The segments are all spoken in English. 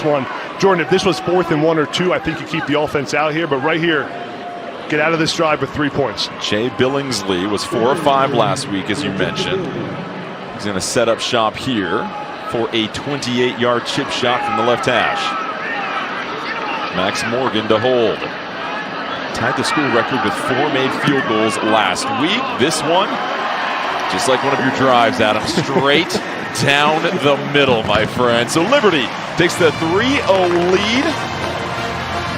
one. Jordan, if this was 4th and 1 or 2, I think you keep the offense out here. But right here, get out of this drive with 3 points. Jay Billingsley was 4 of 5 last week, as you mentioned. He's going to set up shop here for a 28-yard chip shot from the left hash. Max Morgan to hold. Tied the school record with 4 made field goals last week. This one, just like one of your drives, Adam, straight down the middle, my friend. So Liberty takes the 3-0 lead.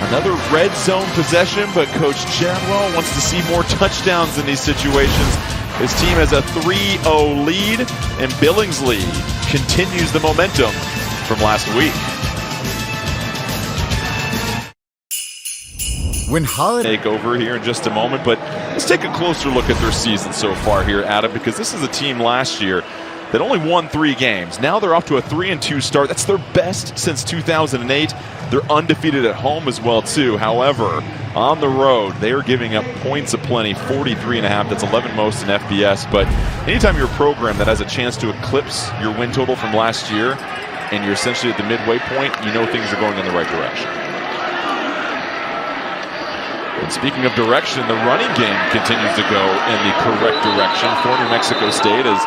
Another red zone possession, but Coach Chadwell wants to see more touchdowns in these situations. His team has a 3-0 lead, and Billingsley continues the momentum from last week. When Holiday take over here in just a moment, but let's take a closer look at their season so far here, Adam, because this is a team last year that only won 3 games. Now they're off to a 3-2 start. That's their best since 2008. They're undefeated at home as well, too. However, on the road, they are giving up points aplenty, 43.5. That's 11 most in FBS. But anytime you're a program that has a chance to eclipse your win total from last year, and you're essentially at the midway point, you know things are going in the right direction. And speaking of direction, the running game continues to go in the correct direction for New Mexico State as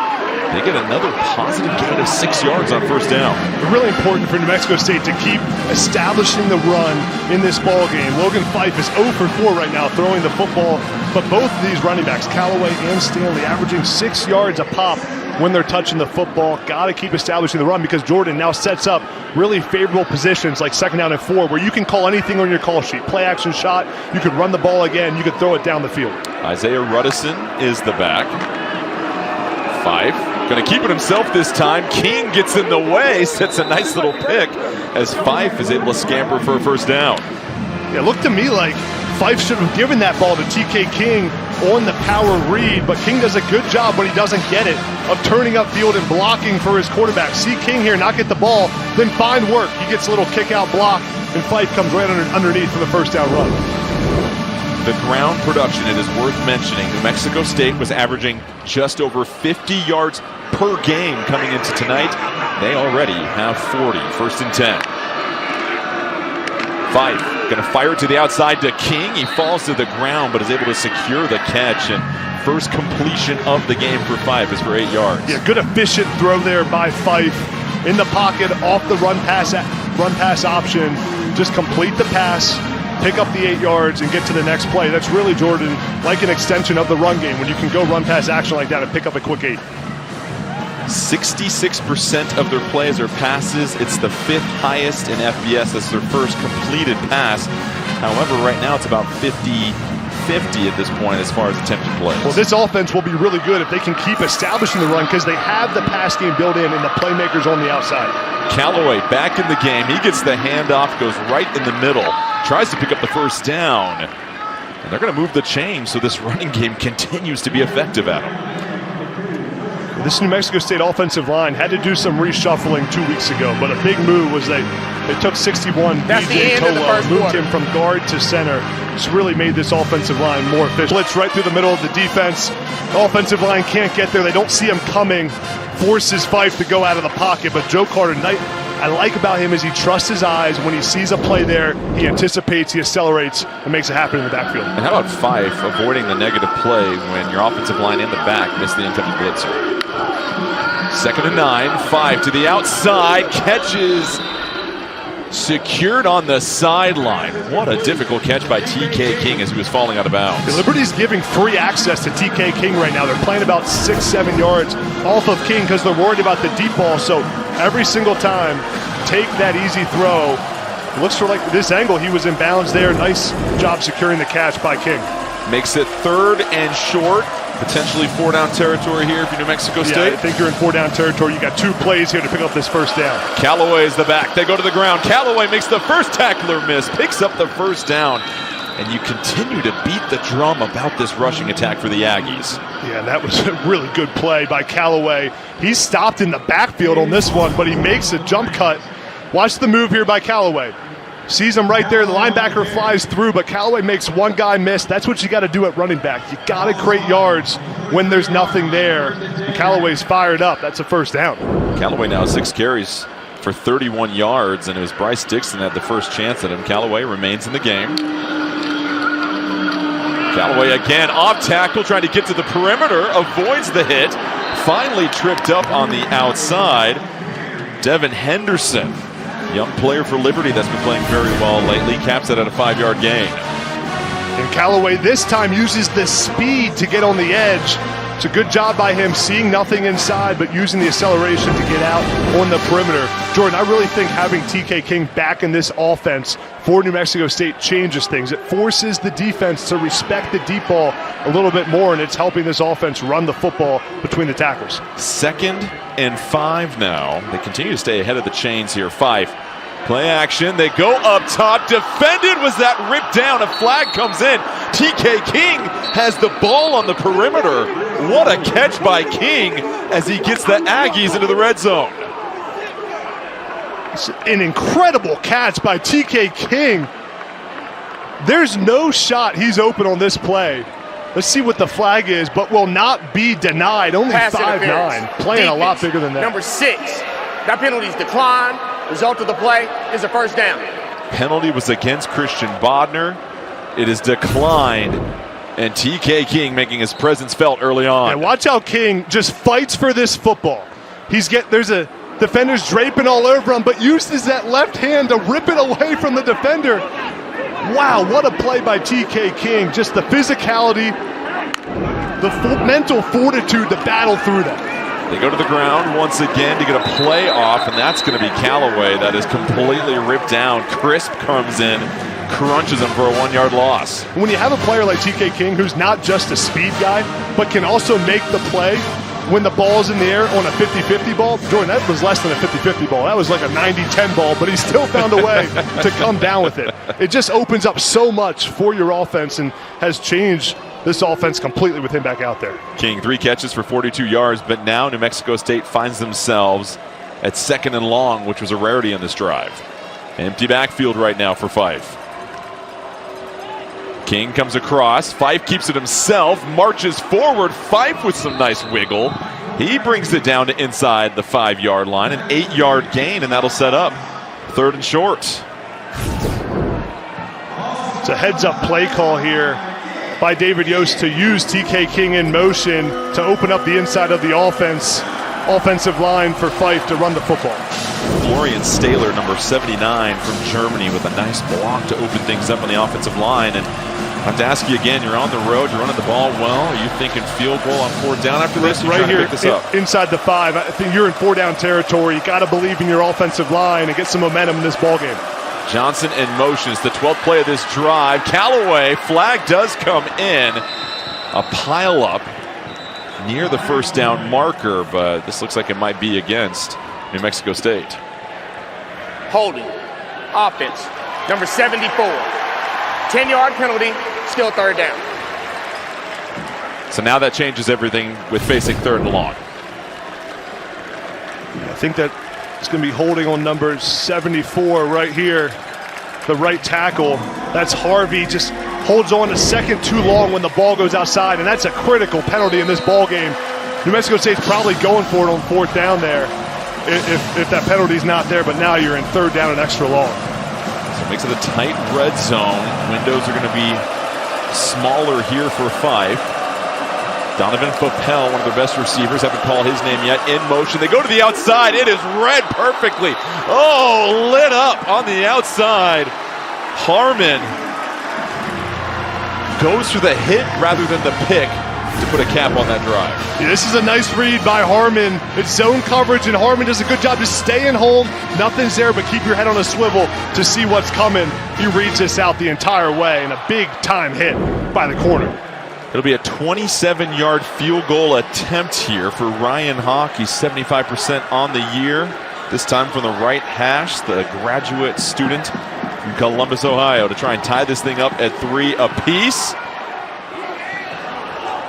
they get another positive gain of 6 yards on first down. Really important for New Mexico State to keep establishing the run in this ball game. Logan Fife is 0 for 4 right now throwing the football, but both of these running backs, Callaway and Stanley, averaging 6 yards a pop when they're touching the football. Got to keep establishing the run because Jordan now sets up really favorable positions like 2nd down and 4 where you can call anything on your call sheet. Play action shot, you could run the ball again, you could throw it down the field. Isaiah Ruddison is the back. Fife going to keep it himself this time. King gets in the way, sets a nice little pick as Fife is able to scamper for a first down. Yeah, looked to me like Fife should have given that ball to TK King on the power read, but King does a good job when he doesn't get it of turning upfield and blocking for his quarterback. See King here not get the ball, then find work. He gets a little kick out block, and Fife comes right underneath for the first down run. The ground production, it is worth mentioning, New Mexico State was averaging just over 50 yards per game coming into tonight. They already have 40, 1st and 10. Fife going to fire to the outside to King. He falls to the ground but is able to secure the catch, and first completion of the game for Fife is for 8 yards. Yeah, good efficient throw there by Fife in the pocket off the run pass option. Just complete the pass, pick up the 8 yards, and get to the next play. That's really, Jordan, like an extension of the run game when you can go run pass action like that and pick up a quick 8. 66% of their plays are passes. It's the 5th highest in FBS. That's their first completed pass. However, right now it's about 50-50 at this point as far as attempted plays. Well, this offense will be really good if they can keep establishing the run because they have the pass game built in and the playmakers on the outside. Callaway back in the game. He gets the handoff, goes right in the middle, tries to pick up the first down. And they're going to move the chain so this running game continues to be effective at them. This New Mexico State offensive line had to do some reshuffling 2 weeks ago, but a big move was they took 61 BJ Towell, moved him from guard to center. It's really made this offensive line more efficient. Blitz right through the middle of the defense. The offensive line can't get there. They don't see him coming. Forces Fife to go out of the pocket, but Joe Carter, I like about him is he trusts his eyes. When he sees a play there, he anticipates, he accelerates, and makes it happen in the backfield. And how about Fife avoiding the negative play when your offensive line in the back missed the intended blitzer? 2nd and 9, Fife to the outside, catches secured on the sideline. What a difficult catch by TK King as he was falling out of bounds. Liberty's giving free access to TK King right now. They're playing about 6-7 yards off of King because they're worried about the deep ball. So every single time, take that easy throw. It looks for like this angle, he was in bounds there. Nice job securing the catch by King. Makes it 3rd and short. Potentially 4-down territory here for New Mexico State. Yeah, I think you're in 4-down territory. You got 2 plays here to pick up this first down. Callaway is the back. They go to the ground. Callaway makes the first tackler miss, picks up the first down, and you continue to beat the drum about this rushing attack for the Aggies. Yeah, that was a really good play by Callaway. He stopped in the backfield on this one, but he makes a jump cut. Watch the move here by Callaway. Sees him right there. The linebacker flies through, but Callaway makes one guy miss. That's what you got to do at running back. You got to create yards when there's nothing there. And Callaway's fired up. That's a first down. Callaway now 6 carries, for 31 yards, and it was Bryce Dixon that had the first chance at him. Callaway remains in the game. Callaway again off tackle, trying to get to the perimeter, avoids the hit, finally tripped up on the outside. Devin Henderson, young player for Liberty that's been playing very well lately, caps it at a 5-yard gain. And Callaway this time uses the speed to get on the edge. It's a good job by him, seeing nothing inside, but using the acceleration to get out on the perimeter. Jordan, I really think having TK King back in this offense for New Mexico State changes things. It forces the defense to respect the deep ball a little bit more, and it's helping this offense run the football between the tackles. 2nd and 5 now. They continue to stay ahead of the chains here. Fife. Play action, they go up top, defended, was that ripped down, a flag comes in. TK King has the ball on the perimeter. What a catch by King as he gets the Aggies into the red zone. It's an incredible catch by TK King. There's no shot he's open on this play. Let's see what the flag is, but will not be denied. Only 5'9", playing a lot bigger than that. Number 6, that penalty's declined. Result of the play is a first down. Penalty was against Christian Bodner. It is declined, and TK King making his presence felt early on. And watch how King just fights for this football. There's a defender's draping all over him, but uses that left hand to rip it away from the defender. Wow, what a play by TK King. Just the physicality, the mental fortitude to battle through that. They go to the ground once again to get a play off, and that's going to be Callaway. That is completely ripped down. Crisp comes in, crunches him for a 1-yard loss. When you have a player like TK King who's not just a speed guy, but can also make the play when the ball's in the air on a 50-50 ball, Jordan, that was less than a 50-50 ball. That was like a 90-10 ball, but he still found a way to come down with it. It just opens up so much for your offense and has changed this offense completely with him back out there. King, 3 catches for 42 yards, but now New Mexico State finds themselves at 2nd and long, which was a rarity on this drive. Empty backfield right now for Fife. King comes across, Fife keeps it himself, marches forward, Fife with some nice wiggle. He brings it down to inside the 5-yard line, an 8-yard gain, and that'll set up 3rd and short. It's a heads-up play call here by David Yost to use TK King in motion to open up the inside of the offensive line for Fife to run the football. Florian Stahler, number 79 from Germany, with a nice block to open things up on the offensive line. And I have to ask you again, you're on the road, you're running the ball well. Are you thinking field goal on 4th down after this? Right here, inside the 5. I think you're in 4-down territory. You got to believe in your offensive line and get some momentum in this ball game. Johnson in motion. It's the 12th play of this drive. Callaway, flag does come in. A pileup near the 1st down marker, but this looks like it might be against New Mexico State. Holding. Offense. Number 74. 10-yard penalty. Still 3rd down. So now that changes everything with facing 3rd and long. I think that it's going to be holding on number 74 right here, the right tackle. That's Harvey, just holds on a second too long when the ball goes outside, and that's a critical penalty in this ball game. New Mexico State's probably going for it on 4th down there if that penalty's not there, but now you're in 3rd down and extra long. So it makes it a tight red zone. Windows are going to be smaller here for Fife. Donovan Fopel, one of their best receivers, haven't called his name yet, in motion. They go to the outside. It is read perfectly. Oh, lit up on the outside. Harmon goes for the hit rather than the pick to put a cap on that drive. Yeah, this is a nice read by Harmon. It's zone coverage, and Harmon does a good job just staying home. Nothing's there, but keep your head on a swivel to see what's coming. He reads this out the entire way, and a big-time hit by the corner. It'll be a 27-yard field goal attempt here for Ryan Hawk. He's 75% on the year. This time from the right hash, the graduate student from Columbus, Ohio, to try and tie this thing up at 3 apiece.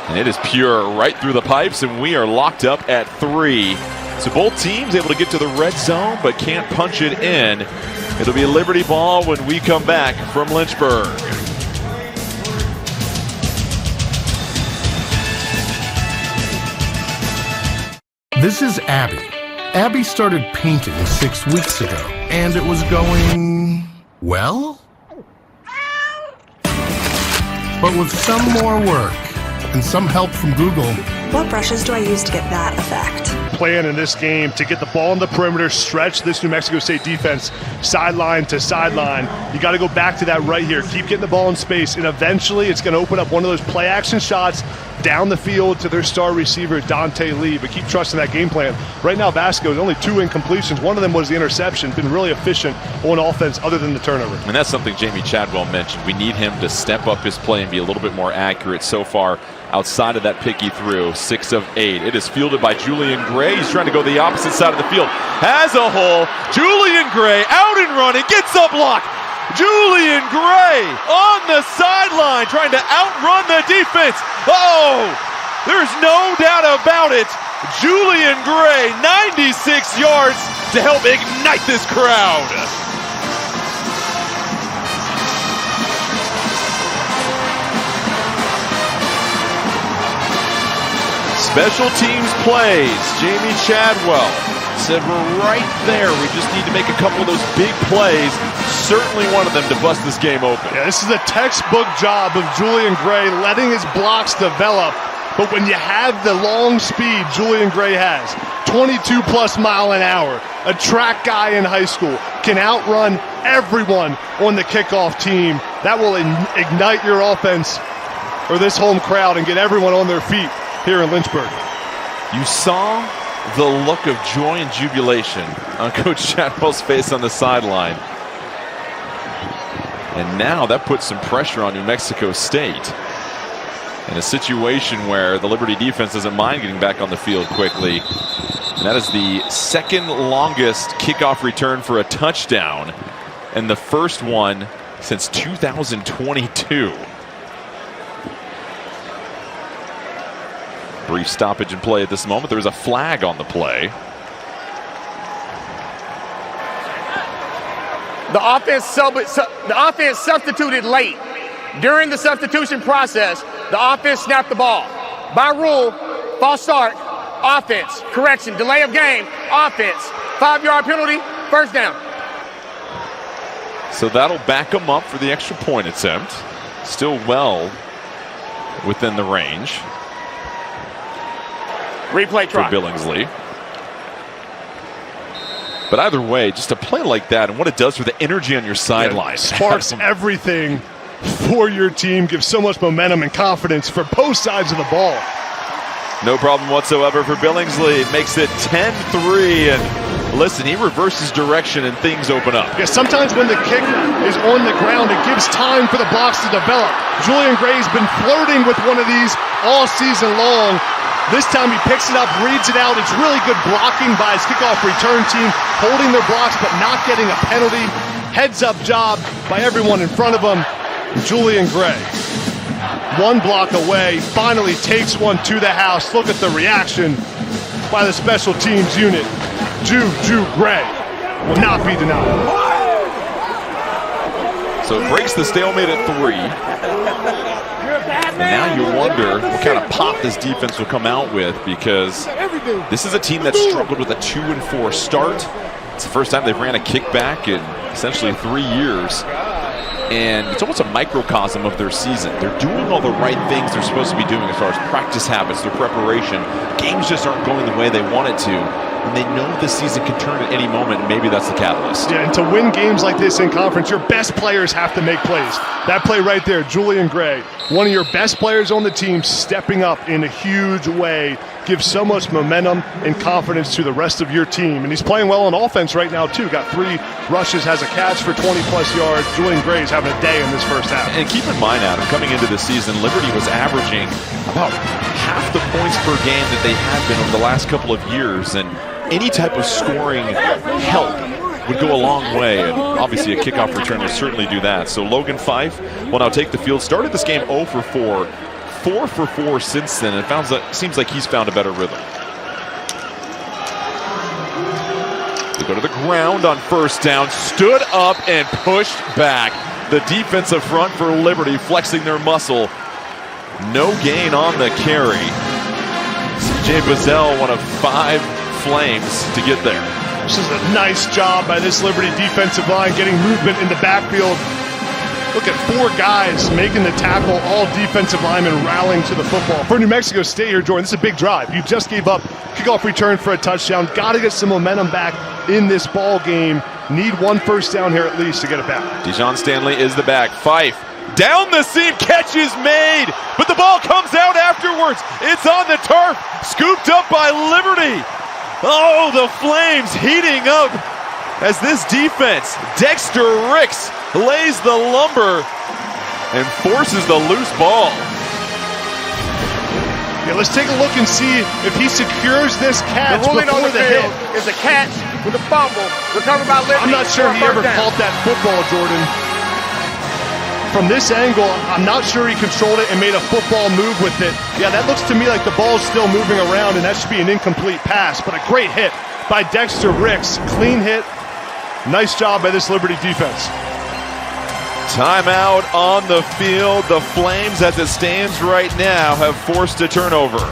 And it is pure right through the pipes, and we are locked up at 3. So both teams able to get to the red zone, but can't punch it in. It'll be a Liberty ball when we come back from Lynchburg. This is Abby. Abby started painting 6 weeks ago, and it was going well? But with some more work and some help from Google, what brushes do I use to get that effect? Plan in this game to get the ball on the perimeter, stretch this New Mexico State defense sideline to sideline. You got to go back to that right here. Keep getting the ball in space, and eventually it's going to open up one of those play action shots down the field to their star receiver, Dante Lee. But keep trusting that game plan. Right now, Vasco is only 2 incompletions. One of them was the interception. Been really efficient on offense other than the turnover. And that's something Jamie Chadwell mentioned. We need him to step up his play and be a little bit more accurate. So far, outside of that pick he threw, 6 of 8. It is fielded by Julian Gray. He's trying to go the opposite side of the field. Has a hole. Julian Gray out and running. Gets a block. Julian Gray on the sideline trying to outrun the defense. Oh, there's no doubt about it. Julian Gray, 96 yards to help ignite this crowd. Special teams plays. Jamie Chadwell said we're right there. We just need to make a couple of those big plays. Certainly one of them to bust this game open. Yeah, this is a textbook job of Julian Gray letting his blocks develop. But when you have the long speed Julian Gray has, 22+ mile an hour, a track guy in high school, can outrun everyone on the kickoff team. That will ignite your offense or this home crowd and get everyone on their feet here in Lynchburg. You saw the look of joy and jubilation on Coach Chadwell's face on the sideline. And now that puts some pressure on New Mexico State in a situation where the Liberty defense doesn't mind getting back on the field quickly. And that is the second longest kickoff return for a touchdown and the first one since 2022. Brief stoppage in play at this moment. There was a flag on the play. The offense substituted late. During the substitution process, the offense snapped the ball. By rule, false start, offense, correction, delay of game, offense, 5-yard penalty, first down. So that'll back them up for the extra point attempt. Still well within the range. Replay try. For Billingsley. But either way, just a play like that and what it does for the energy on your sideline. Sparks everything for your team, gives so much momentum and confidence for both sides of the ball. No problem whatsoever for Billingsley. Makes it 10-3. And listen, he reverses direction and things open up. Yeah, sometimes when the kick is on the ground, it gives time for the blocks to develop. Julian Gray's been flirting with one of these all season long. This time he picks it up, reads it out. It's really good blocking by his kickoff return team, holding their blocks but not getting a penalty. Heads up job by everyone in front of him. Julian Gray, one block away, finally takes one to the house. Look at the reaction by the special teams unit. Ju Gray will not be denied. So it breaks the stalemate at 3. And now you wonder what kind of pop this defense will come out with, because this is a team that struggled with a 2-4 start. It's the first time they've ran a kickback in essentially 3 years. And it's almost a microcosm of their season. They're doing all the right things they're supposed to be doing as far as practice habits, their preparation. Games just aren't going the way they want it to. And they know this season can turn at any moment, and maybe that's the catalyst. Yeah, and to win games like this in conference, your best players have to make plays. That play right there, Julian Gray, one of your best players on the team, stepping up in a huge way, gives so much momentum and confidence to the rest of your team. And he's playing well on offense right now, too. Got 3 rushes, has a catch for 20-plus yards. Julian Gray's having a day in this first half. And keep in mind, Adam, coming into the season, Liberty was averaging about half the points per game that they had been over the last couple of years. And any type of scoring help would go a long way, and obviously a kickoff return will certainly do that. So Logan Fife will now take the field. Started this game 0 for 4, 4 for 4 since then, and seems like he's found a better rhythm. They go to the ground on first down, stood up and pushed back. The defensive front for Liberty flexing their muscle. No gain on the carry. CJ Bazell, one of 5 Flames to get there. This is a nice job by this Liberty defensive line, getting movement in the backfield. Look at 4 guys making the tackle, all defensive linemen rallying to the football. For New Mexico State here, Jordan, this is a big drive. You just gave up kickoff return for a touchdown. Got to get some momentum back in this ball game. Need 1 first down here at least to get it back. Dijon Stanley is the back. Fife down the seam, catch is made, but the ball comes out afterwards. It's on the turf, scooped up by Liberty. Oh, the Flames heating up as this defense, Dexter Ricks, lays the lumber and forces the loose ball. Yeah, let's take a look and see if he secures this catch the ruling before on the field is a catch with a fumble recovered by Liberty. I'm not sure he ever caught that football, Jordan. From this angle, I'm not sure he controlled it and made a football move with it. Yeah, that looks to me like the ball's still moving around, and that should be an incomplete pass, but a great hit by Dexter Ricks. Clean hit. Nice job by this Liberty defense. Timeout on the field. The Flames, as it stands right now, have forced a turnover.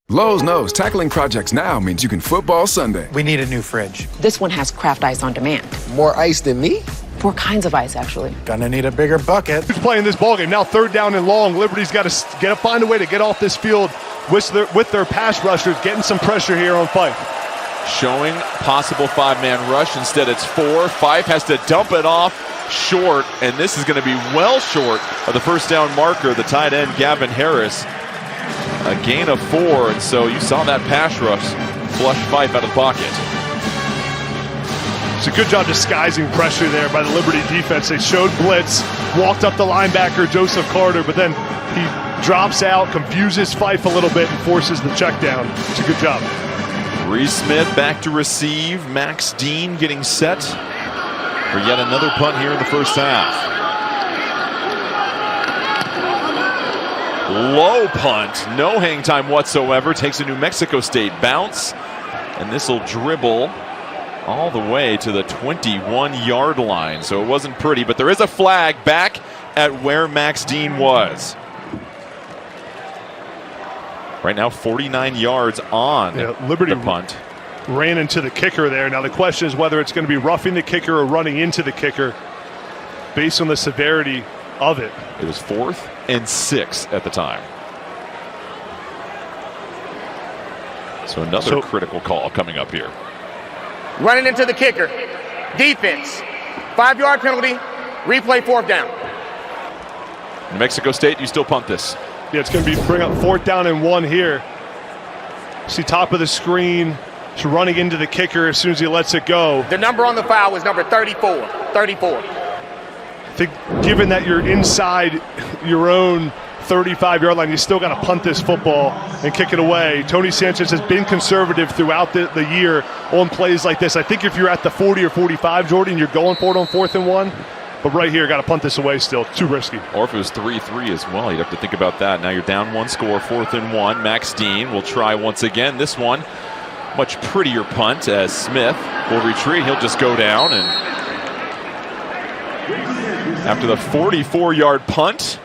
Lowe's knows tackling projects now means you can football Sunday. We need a new fridge. This one has craft ice on demand. More ice than me? 4 kinds of ice, actually. Gonna need a bigger bucket. Who's playing this ballgame? Now 3rd down and long. Liberty's got to find a way to get off this field with their pass rushers, getting some pressure here on Fife. Showing possible 5-man rush. Instead, it's 4. Fife has to dump it off short, and this is going to be well short of the first down marker, the tight end, Gavin Harris. A gain of 4, and so you saw that pass rush flush Fife out of the pocket. It's a good job disguising pressure there by the Liberty defense. They showed blitz, walked up the linebacker, Joseph Carter, but then he drops out, confuses Fife a little bit, and forces the check down. It's a good job. Reese Smith back to receive. Max Dean getting set for yet another punt here in the first half. Low punt, no hang time whatsoever. Takes a New Mexico State bounce, and this will dribble all the way to the 21-yard line. So it wasn't pretty, but there is a flag back at where Max Dean was. Right now, 49 yards on Liberty the punt. Ran into the kicker there. Now the question is whether it's going to be roughing the kicker or running into the kicker based on the severity of it. It was 4th and 6 at the time. So another critical call coming up here. Running into the kicker. Defense. 5-yard penalty. Replay 4th down. New Mexico State, you still punt this? Yeah, it's going to be bring up 4th down and 1 here. See top of the screen. He's running into the kicker as soon as he lets it go. The number on the foul was number 34. 34. I think given that you're inside your own 35-yard line, you still got to punt this football and kick it away. Tony Sanchez has been conservative throughout the year on plays like this. I think if you're at the 40 or 45, Jordan, you're going for it on 4th and 1. But right here, got to punt this away still. Too risky. Or if it was 3-3 as well, you'd have to think about that. Now you're down 1 score, 4th and 1. Max Dean will try once again. This one, much prettier punt as Smith will retreat. He'll just go down. And after the 44-yard punt,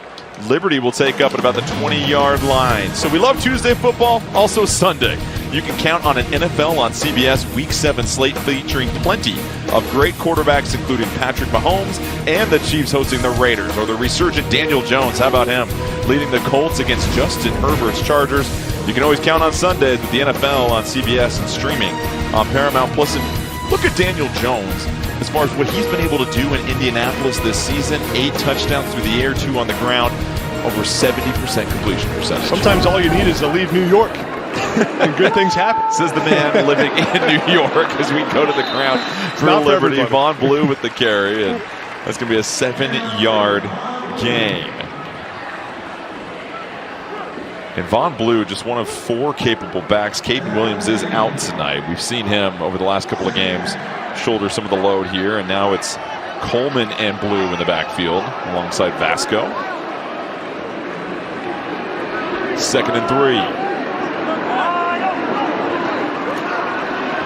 Liberty will take up at about the 20-yard line. So we love Tuesday football, also Sunday. You can count on an NFL on CBS Week 7 slate featuring plenty of great quarterbacks, including Patrick Mahomes and the Chiefs hosting the Raiders, or the resurgent Daniel Jones. How about him leading the Colts against Justin Herbert's Chargers? You can always count on Sundays with the NFL on CBS and streaming on Paramount Plus. And look at Daniel Jones as far as what he's been able to do in Indianapolis this season. 8 touchdowns through the air, 2 on the ground, over 70% completion percentage. Sometimes all you need is to leave New York. And good things happen. Says the man living in New York as we go to the ground for Liberty. Von Blue with the carry, and that's going to be a 7-yard gain. And Von Blue, just one of 4 capable backs. Caden Williams is out tonight. We've seen him over the last couple of games shoulder some of the load here, and now it's Coleman and Blue in the backfield alongside Vasco. 2nd and 3.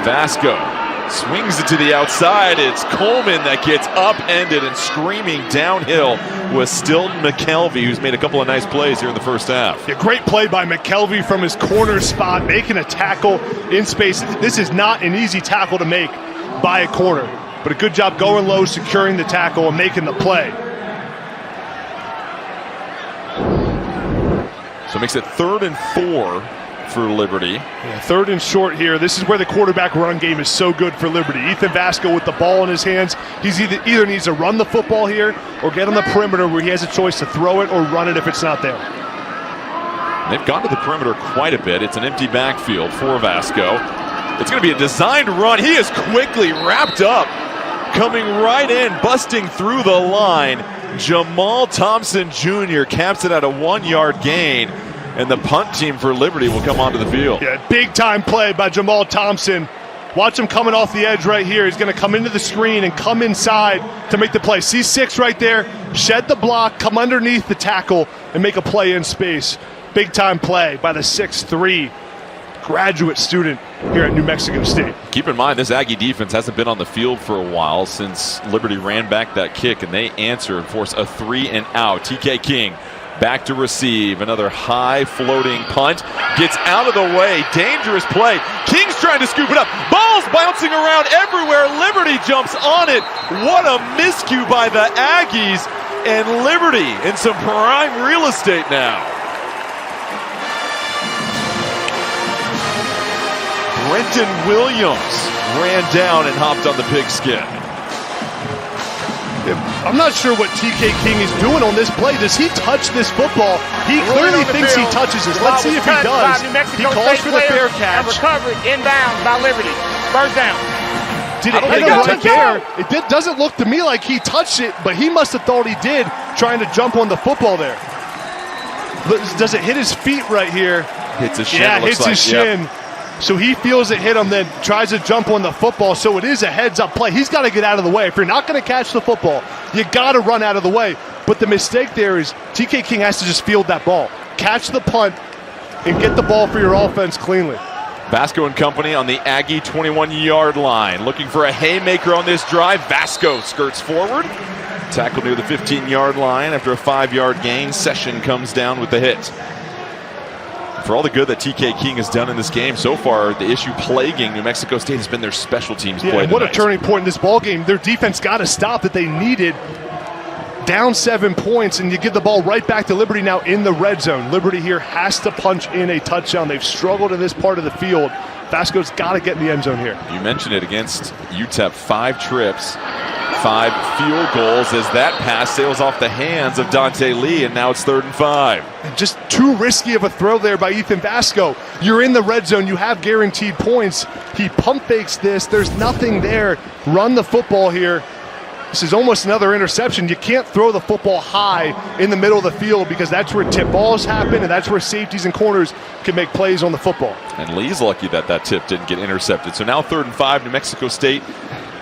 Vasco Swings it to the outside. It's Coleman that gets upended and screaming downhill with Stilton McKelvey, who's made a couple of nice plays here in the first half. Yeah, great play by McKelvey from his corner spot, making a tackle in space. This is not an easy tackle to make by a corner, but a good job going low, securing the tackle, and making the play. So it makes it 3rd and 4 for Liberty. Yeah, 3rd and short here. This is where the quarterback run game is so good for Liberty. Ethan Vasco with the ball in his hands. He's either needs to run the football here or get on the perimeter where he has a choice to throw it or run it if it's not there. They've gone to the perimeter quite a bit. It's an empty backfield for Vasco. It's going to be a designed run. He is quickly wrapped up, coming right in, busting through the line. Jamal Thompson Jr. caps it at a 1-yard gain, and the punt team for Liberty will come onto the field. Yeah, big time play by Jamal Thompson. Watch him coming off the edge right here. He's going to come into the screen and come inside to make the play. C6 right there, shed the block, come underneath the tackle, and make a play in space. Big time play by the 6'3" graduate student here at New Mexico State. Keep in mind, this Aggie defense hasn't been on the field for a while since Liberty ran back that kick, and they answer and force a 3-and-out. TK King back to receive. Another high floating punt. Gets out of the way. Dangerous play. King's trying to scoop it up. Ball's bouncing around everywhere. Liberty jumps on it. What a miscue by the Aggies. And Liberty in some prime real estate now. Brenton Williams ran down and hopped on the pigskin. I'm not sure what TK King is doing on this play. Does he touch this football? He clearly thinks he touches this. Let's see if he does. He calls for the fair catch. And recovered inbound by Liberty. First down. Did it hit him right there? It doesn't look to me like he touched it, but he must have thought he did, trying to jump on the football there. Does it hit his feet right here? Hits his shin. Yeah, hits his shin. Yep. So he feels it hit him, then tries to jump on the football. So it is a heads-up play. He's got to get out of the way. If you're not going to catch the football, you got to run out of the way. But the mistake there is TK King has to just field that ball, catch the punt, and get the ball for your offense cleanly. Vasco and company on the Aggie 21-yard line. Looking for a haymaker on this drive. Vasco skirts forward. Tackle near the 15-yard line after a 5-yard gain. Session comes down with the hit. For all the good that TK King has done in this game so far, the issue plaguing New Mexico State has been their special teams play. What a turning point in this ball game. Their defense got a stop that they needed. Down 7 points, and you give the ball right back to Liberty now in the red zone. Liberty here has to punch in a touchdown. They've struggled in this part of the field. Vasco's got to get in the end zone here. You mentioned it against UTEP. 5 trips, 5 field goals as that pass sails off the hands of Dante Lee, and now it's 3rd and 5. Just too risky of a throw there by Ethan Vasco. You're in the red zone. You have guaranteed points. He pump fakes this. There's nothing there. Run the football here. This is almost another interception. You can't throw the football high in the middle of the field because that's where tip balls happen and that's where safeties and corners can make plays on the football. And Lee's lucky that that tip didn't get intercepted. So now 3rd and 5, New Mexico State.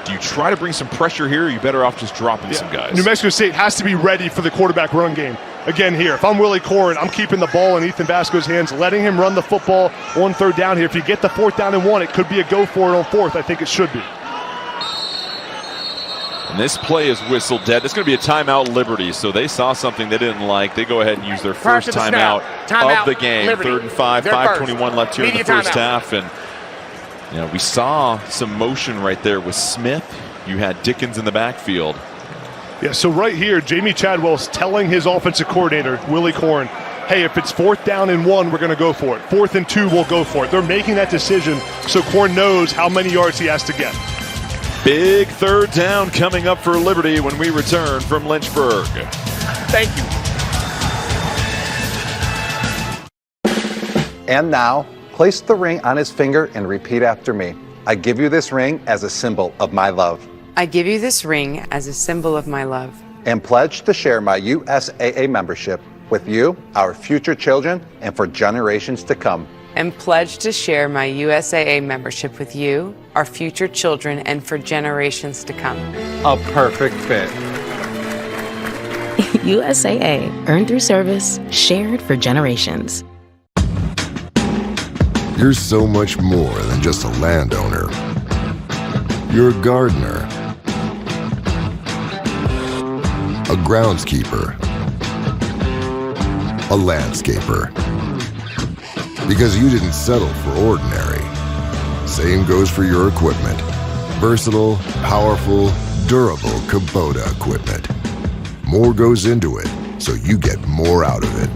Do you try to bring some pressure here, or are you better off just dropping some guys? New Mexico State has to be ready for the quarterback run game. Again here, if I'm Willie Corrin, I'm keeping the ball in Ethan Vasco's hands, letting him run the football on 3rd down here. If you get the 4th down and 1, it could be a go for it on 4th. I think it should be. And this play is whistled dead. It's going to be a timeout Liberty, so they saw something they didn't like. They go ahead and use their first timeout of the game. Liberty. 3rd and 5, 5:21 left here in the first half. And you know, we saw some motion right there with Smith. You had Dickens in the backfield. Yeah, so right here, Jamie Chadwell's telling his offensive coordinator, Willie Corrin, hey, if it's 4th down and 1, we're going to go for it. 4th and 2, we'll go for it. They're making that decision so Corrin knows how many yards he has to get. Big 3rd down coming up for Liberty when we return from Lynchburg. Thank you. And now, place the ring on his finger and repeat after me. I give you this ring as a symbol of my love. I give you this ring as a symbol of my love. And pledge to share my USAA membership with you, our future children, and for generations to come. And pledge to share my USAA membership with you, our future children, and for generations to come. A perfect fit. USAA, earned through service, shared for generations. You're so much more than just a landowner. You're a gardener, a groundskeeper, a landscaper. Because you didn't settle for ordinary. Same goes for your equipment. Versatile, powerful, durable Kubota equipment. More goes into it, so you get more out of it.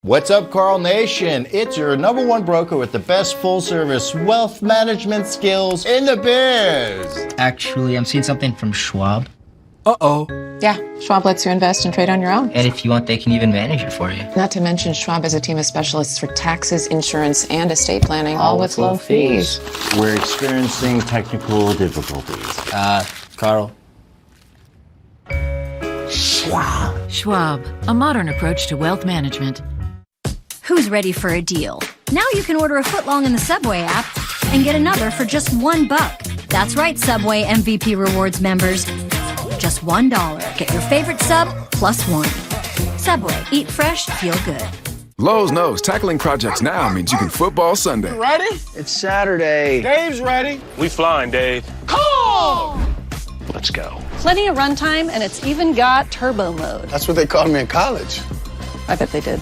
What's up, Carl Nation? It's your #1 broker with the best full-service wealth management skills in the biz. Actually, I'm seeing something from Schwab. Uh-oh. Yeah, Schwab lets you invest and trade on your own. And if you want, they can even manage it for you. Not to mention, Schwab has a team of specialists for taxes, insurance, and estate planning, all with low fees. We're experiencing technical difficulties. Carl. Schwab. Schwab, a modern approach to wealth management. Who's ready for a deal? Now you can order a footlong in the Subway app and get another for just $1. That's right, Subway MVP Rewards members. Just $1. Get your favorite sub plus one. Subway, eat fresh, feel good. Lowe's knows tackling projects now means you can football Sunday. You ready? It's Saturday. Dave's ready. We flying, Dave. Call! Let's go. Plenty of runtime, and it's even got turbo mode. That's what they called me in college. I bet they did.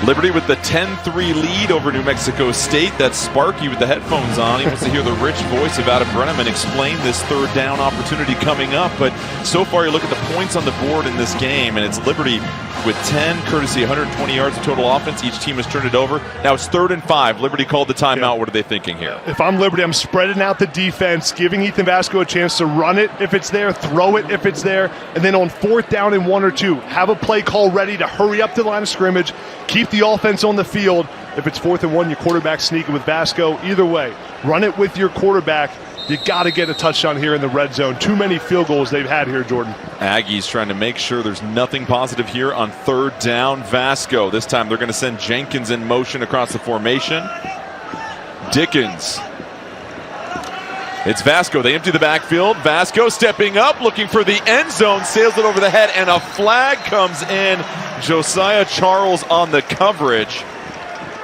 Liberty with the 10-3 lead over New Mexico State. That's Sparky with the headphones on. He wants to hear the rich voice of Adam Brenneman explain this third down opportunity coming up. But so far, you look at the points on the board in this game, and it's Liberty with 10, courtesy 120 yards of total offense. Each team has turned it over. Now it's 3rd and 5. Liberty called the timeout. Yeah. What are they thinking here? If I'm Liberty, I'm spreading out the defense, giving Ethan Vasco a chance to run it if it's there, throw it if it's there, and then on 4th down and 1 or 2, have a play call ready to hurry up to the line of scrimmage, keep the offense on the field. If it's 4th and 1, your quarterback sneaking with Vasco. Either way, run it with your quarterback. You got to get a touchdown here in the red zone. Too many field goals they've had here, Jordan. Aggies trying to make sure there's nothing positive here on 3rd down. Vasco. This time they're going to send Jenkins in motion across the formation. Dickens. It's Vasco. They empty the backfield. Vasco stepping up, looking for the end zone, sails it over the head, and a flag comes in. Josiah Charles on the coverage.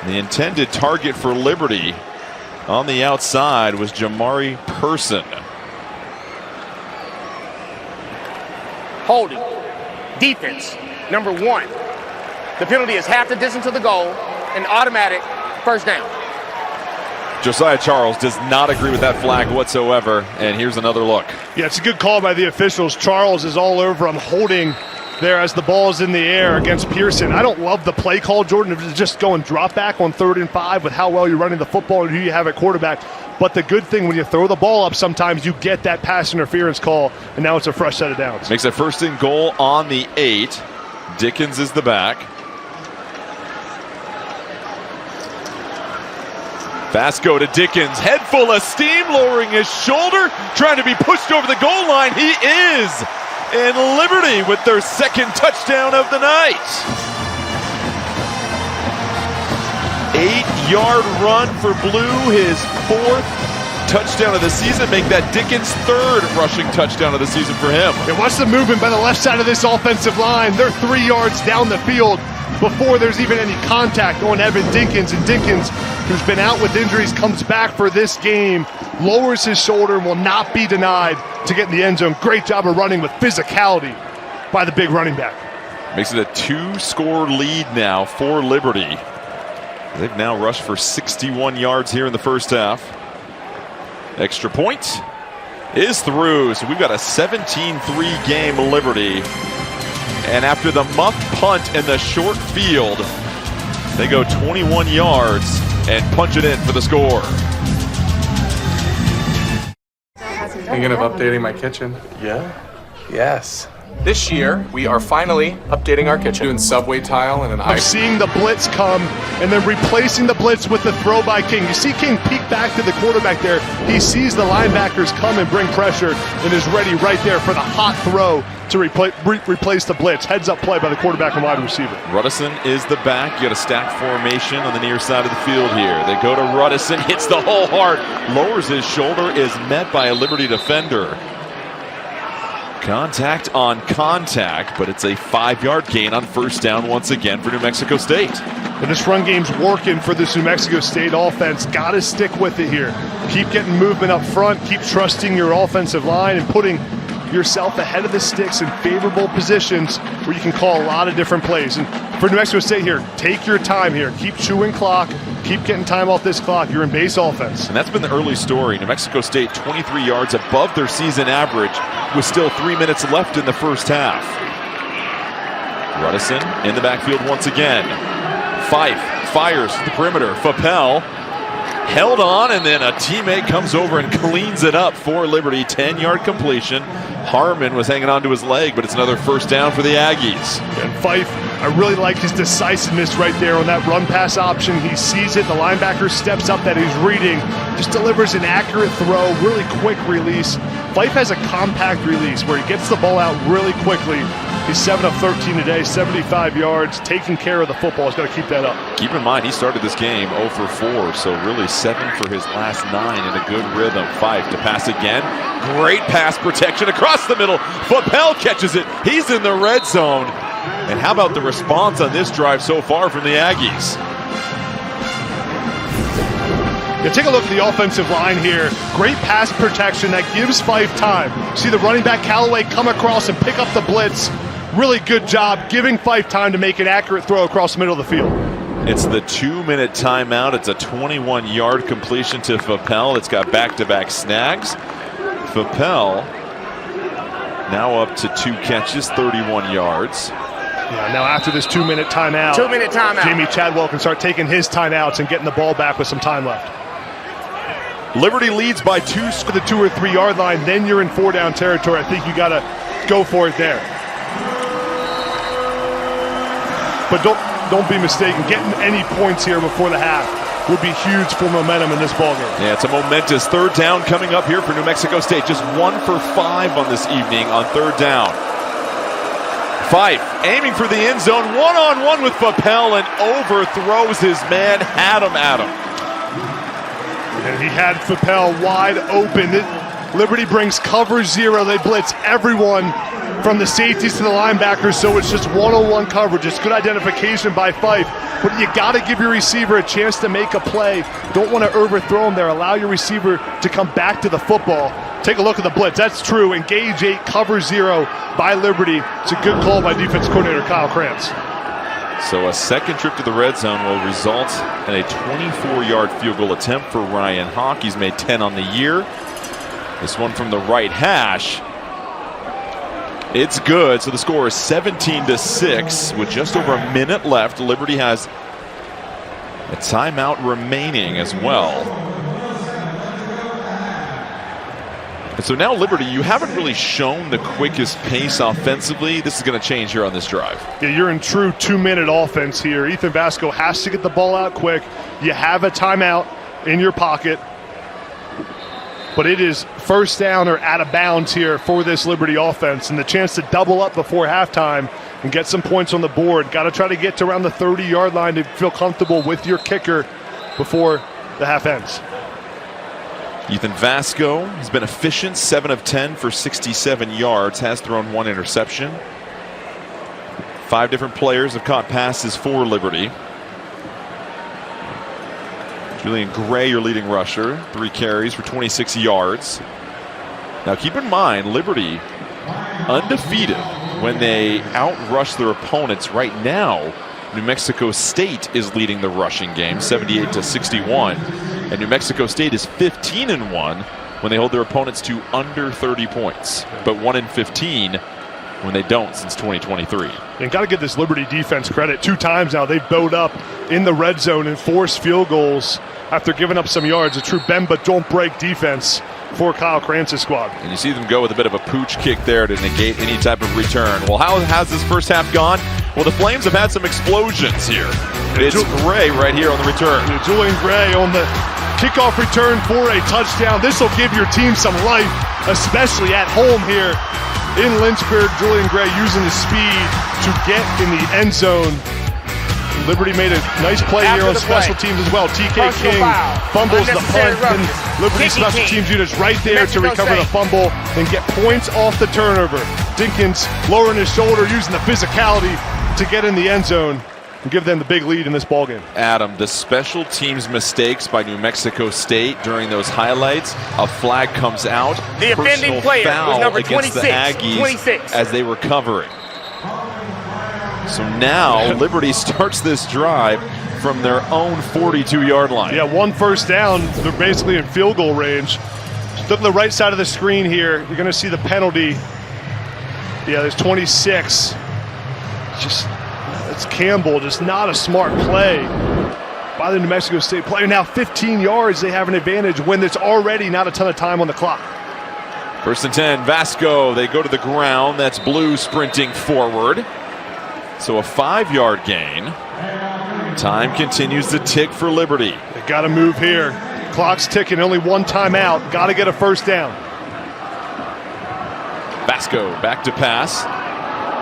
The intended target for Liberty on the outside was Jamari Person. Holding. Defense, #1. The penalty is half the distance to the goal, an automatic first down. Josiah Charles does not agree with that flag whatsoever, and here's another look. Yeah, it's a good call by the officials. Charles is all over him, holding there as the ball is in the air against Pearson. I don't love the play call, Jordan, of just going drop back on 3rd and 5 with how well you're running the football and who you have at quarterback. But the good thing, when you throw the ball up, sometimes you get that pass interference call, and now it's a fresh set of downs. Makes it 1st and goal on the 8. Dickens is the back. Vasco to Dickens, head full of steam, lowering his shoulder, trying to be pushed over the goal line. He is. And Liberty with their 2nd touchdown of the night. 8-yard run for Blue, his 4th touchdown of the season. Make that Dickens' 3rd rushing touchdown of the season for him. Yeah, watch the movement by the left side of this offensive line. They're 3 yards down the field before there's even any contact on Evan Dinkins. And Dinkins, who's been out with injuries, comes back for this game, lowers his shoulder, and will not be denied to get in the end zone. Great job of running with physicality by the big running back. Makes it a 2-score lead now for Liberty. They've now rushed for 61 yards here in the first half. Extra point is through, so we've got a 17-3 game Liberty. And after the muff punt in the short field, they go 21 yards and punch it in for the score. Thinking of updating my kitchen? Yeah? Yes. This year, we are finally updating our kitchen. Doing Subway tile and an I'm seeing the blitz come and then replacing the blitz with the throw by King. You see King peek back to the quarterback there. He sees the linebackers come and bring pressure and is ready right there for the hot throw to replace the blitz. Heads up play by the quarterback and wide receiver. Ruddison is the back. You got a stacked formation on the near side of the field here. They go to Ruddison, hits the whole heart, lowers his shoulder, is met by a Liberty defender. Contact on contact, but it's a 5-yard gain on first down once again for New Mexico State. And this run game's working for this New Mexico State offense. Got to stick with it here. Keep getting movement up front. Keep trusting your offensive line and putting yourself ahead of the sticks in favorable positions where you can call a lot of different plays. And for New Mexico State here, take your time here. Keep chewing clock. Keep getting time off this clock. You're in base offense. And that's been the early story. New Mexico State 23 yards above their season average with still 3 minutes left in the first half. Ruddison in the backfield once again. Fife fires to the perimeter. Fappel held on, and then a teammate comes over and cleans it up for Liberty. 10-yard completion. Harmon was hanging on to his leg, but it's another first down for the Aggies. And Fife, I really like his decisiveness right there on that run pass option. He sees it, the linebacker steps up that he's reading, just delivers an accurate throw, really quick release. Fife has a compact release where he gets the ball out really quickly. He's 7 of 13 today, 75 yards, taking care of the football. He's got to keep that up. Keep in mind, he started this game 0 for 4, so really 7 for his last 9 in a good rhythm. Fife to pass again. Great pass protection across the middle. Fappel catches it. He's in the red zone. And how about the response on this drive so far from the Aggies? Yeah, take a look at the offensive line here. Great pass protection that gives Fife time. See the running back Callaway come across and pick up the blitz. Really good job giving Fife time to make an accurate throw across the middle of the field. It's the 2-minute timeout. It's a 21-yard completion to Fappel. It's got back-to-back snags. Fappel now up to 2 catches, 31 yards. Yeah, now after this 2-minute timeout, Jamie Chadwell can start taking his timeouts and getting the ball back with some time left. Liberty leads by 2 to the 2 or 3 yard line. Then you're in 4-down territory. I think you got to go for it there. But don't be mistaken. Getting any points here before the half would be huge for momentum in this ballgame. Yeah, it's a momentous 3rd down coming up here for New Mexico State. Just 1 for 5 on this evening on 3rd down. Fife aiming for the end zone, one-on-one with Fappel and overthrows his man. Had him. And he had Fappel wide open. Liberty brings cover 0. They blitz everyone from the safeties to the linebackers, so it's just one-on-one coverage. It's good identification by Fife, but you got to give your receiver a chance to make a play. Don't want to overthrow him there. Allow your receiver to come back to the football. Take a look at the blitz. That's true. Engage 8, cover 0 by Liberty. It's a good call by defense coordinator Kyle Krantz. So a second trip to the red zone will result in a 24-yard field goal attempt for Ryan Hawk. He's made 10 on the year. This one from the right hash. It's good. So the score is 17-6 with just over a minute left. Liberty has a timeout remaining as well. And so now Liberty, you haven't really shown the quickest pace offensively. This is going to change here on this drive. Yeah, you're in true 2-minute offense here. Ethan Vasco has to get the ball out quick. You have a timeout in your pocket. But it is first down or out of bounds here for this Liberty offense, and the chance to double up before halftime and get some points on the board. Got to try to get to around the 30-yard line to feel comfortable with your kicker before the half ends. Ethan Vasco has been efficient, 7 of 10 for 67 yards, has thrown 1 interception. 5 different players have caught passes for Liberty. Julian Gray, your leading rusher, 3 carries for 26 yards. Now keep in mind, Liberty undefeated when they outrush their opponents. Right now, New Mexico State is leading the rushing game, 78-61. And New Mexico State is 15-1 when they hold their opponents to under 30 points, but 1-15 when they don't since 2023. And got to give this Liberty defense credit. 2 times now they've bowed up in the red zone and forced field goals after giving up some yards. A true bend but don't break defense for Kyle Krantz's squad. And you see them go with a bit of a pooch kick there to negate any type of return. Well, how has this first half gone? Well, the Flames have had some explosions here. It's Gray right here on the return. Julian Gray on the kickoff return for a touchdown. This will give your team some life, especially at home here in Lynchburg. Julian Gray using the speed to get in the end zone. Liberty made a nice play here on special teams as well. TK King fumbles the punt, and Liberty special teams units right there to recover the fumble and get points off the turnover. Dinkins lowering his shoulder, using the physicality to get in the end zone and give them the big lead in this ballgame. Adam, the special teams mistakes by New Mexico State during those highlights, a flag comes out. The offending player was number 26. The Aggies 26. as they were covering. So now Liberty starts this drive from their own 42-yard line. Yeah, 1 first down. They're basically in field goal range. Look at the right side of the screen here. You're going to see the penalty. Yeah, there's 26. It's Campbell. Just not a smart play by the New Mexico State player. Now 15 yards. They have an advantage when there's already not a ton of time on the clock. 1st and 10. Vasco. They go to the ground. That's Blue sprinting forward. So a 5-yard gain. Time continues to tick for Liberty. They got to move here. Clock's ticking. Only 1 timeout. Got to get a first down. Vasco back to pass.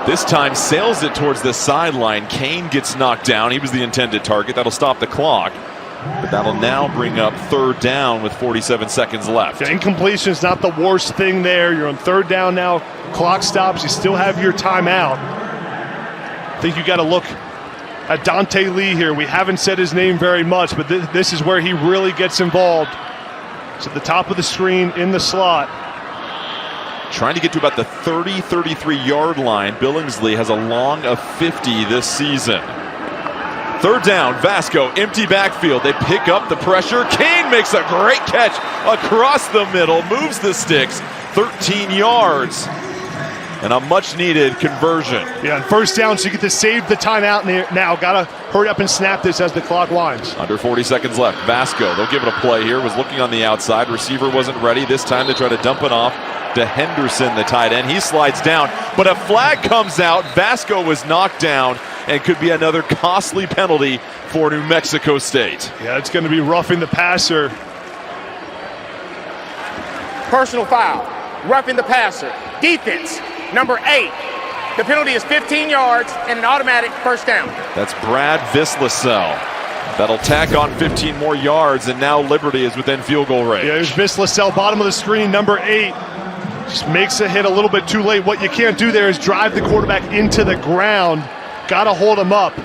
This time sails it towards the sideline. Kane gets knocked down. He was the intended target. That'll stop the clock. But that'll now bring up 3rd down with 47 seconds left. Yeah, incompletion is not the worst thing there. You're on 3rd down now. Clock stops. You still have your timeout. I think you got to look at Dante Lee here. We haven't said his name very much, but this is where he really gets involved. It's at the top of the screen in the slot. Trying to get to about the 33-yard line. Billingsley has a long of 50 this season. 3rd down, Vasco, empty backfield. They pick up the pressure. Kane makes a great catch across the middle, moves the sticks, 13 yards. And a much-needed conversion. Yeah, and 1st down, so you get to save the timeout now. Got to hurry up and snap this as the clock winds. Under 40 seconds left. Vasco, they'll give it a play here. Was looking on the outside. Receiver wasn't ready. This time they try to dump it off to Henderson, the tight end. He slides down, but a flag comes out. Vasco was knocked down and could be another costly penalty for New Mexico State. Yeah, it's going to be roughing the passer. Personal foul. Roughing the passer. Defense. Number 8. The penalty is 15 yards and an automatic first down. That's Brad Vislasel. That'll tack on 15 more yards, and now Liberty is within field goal range. Yeah, there's Vislasel, bottom of the screen, number 8. Just makes a hit a little bit too late. What you can't do there is drive the quarterback into the ground. Got to hold him up.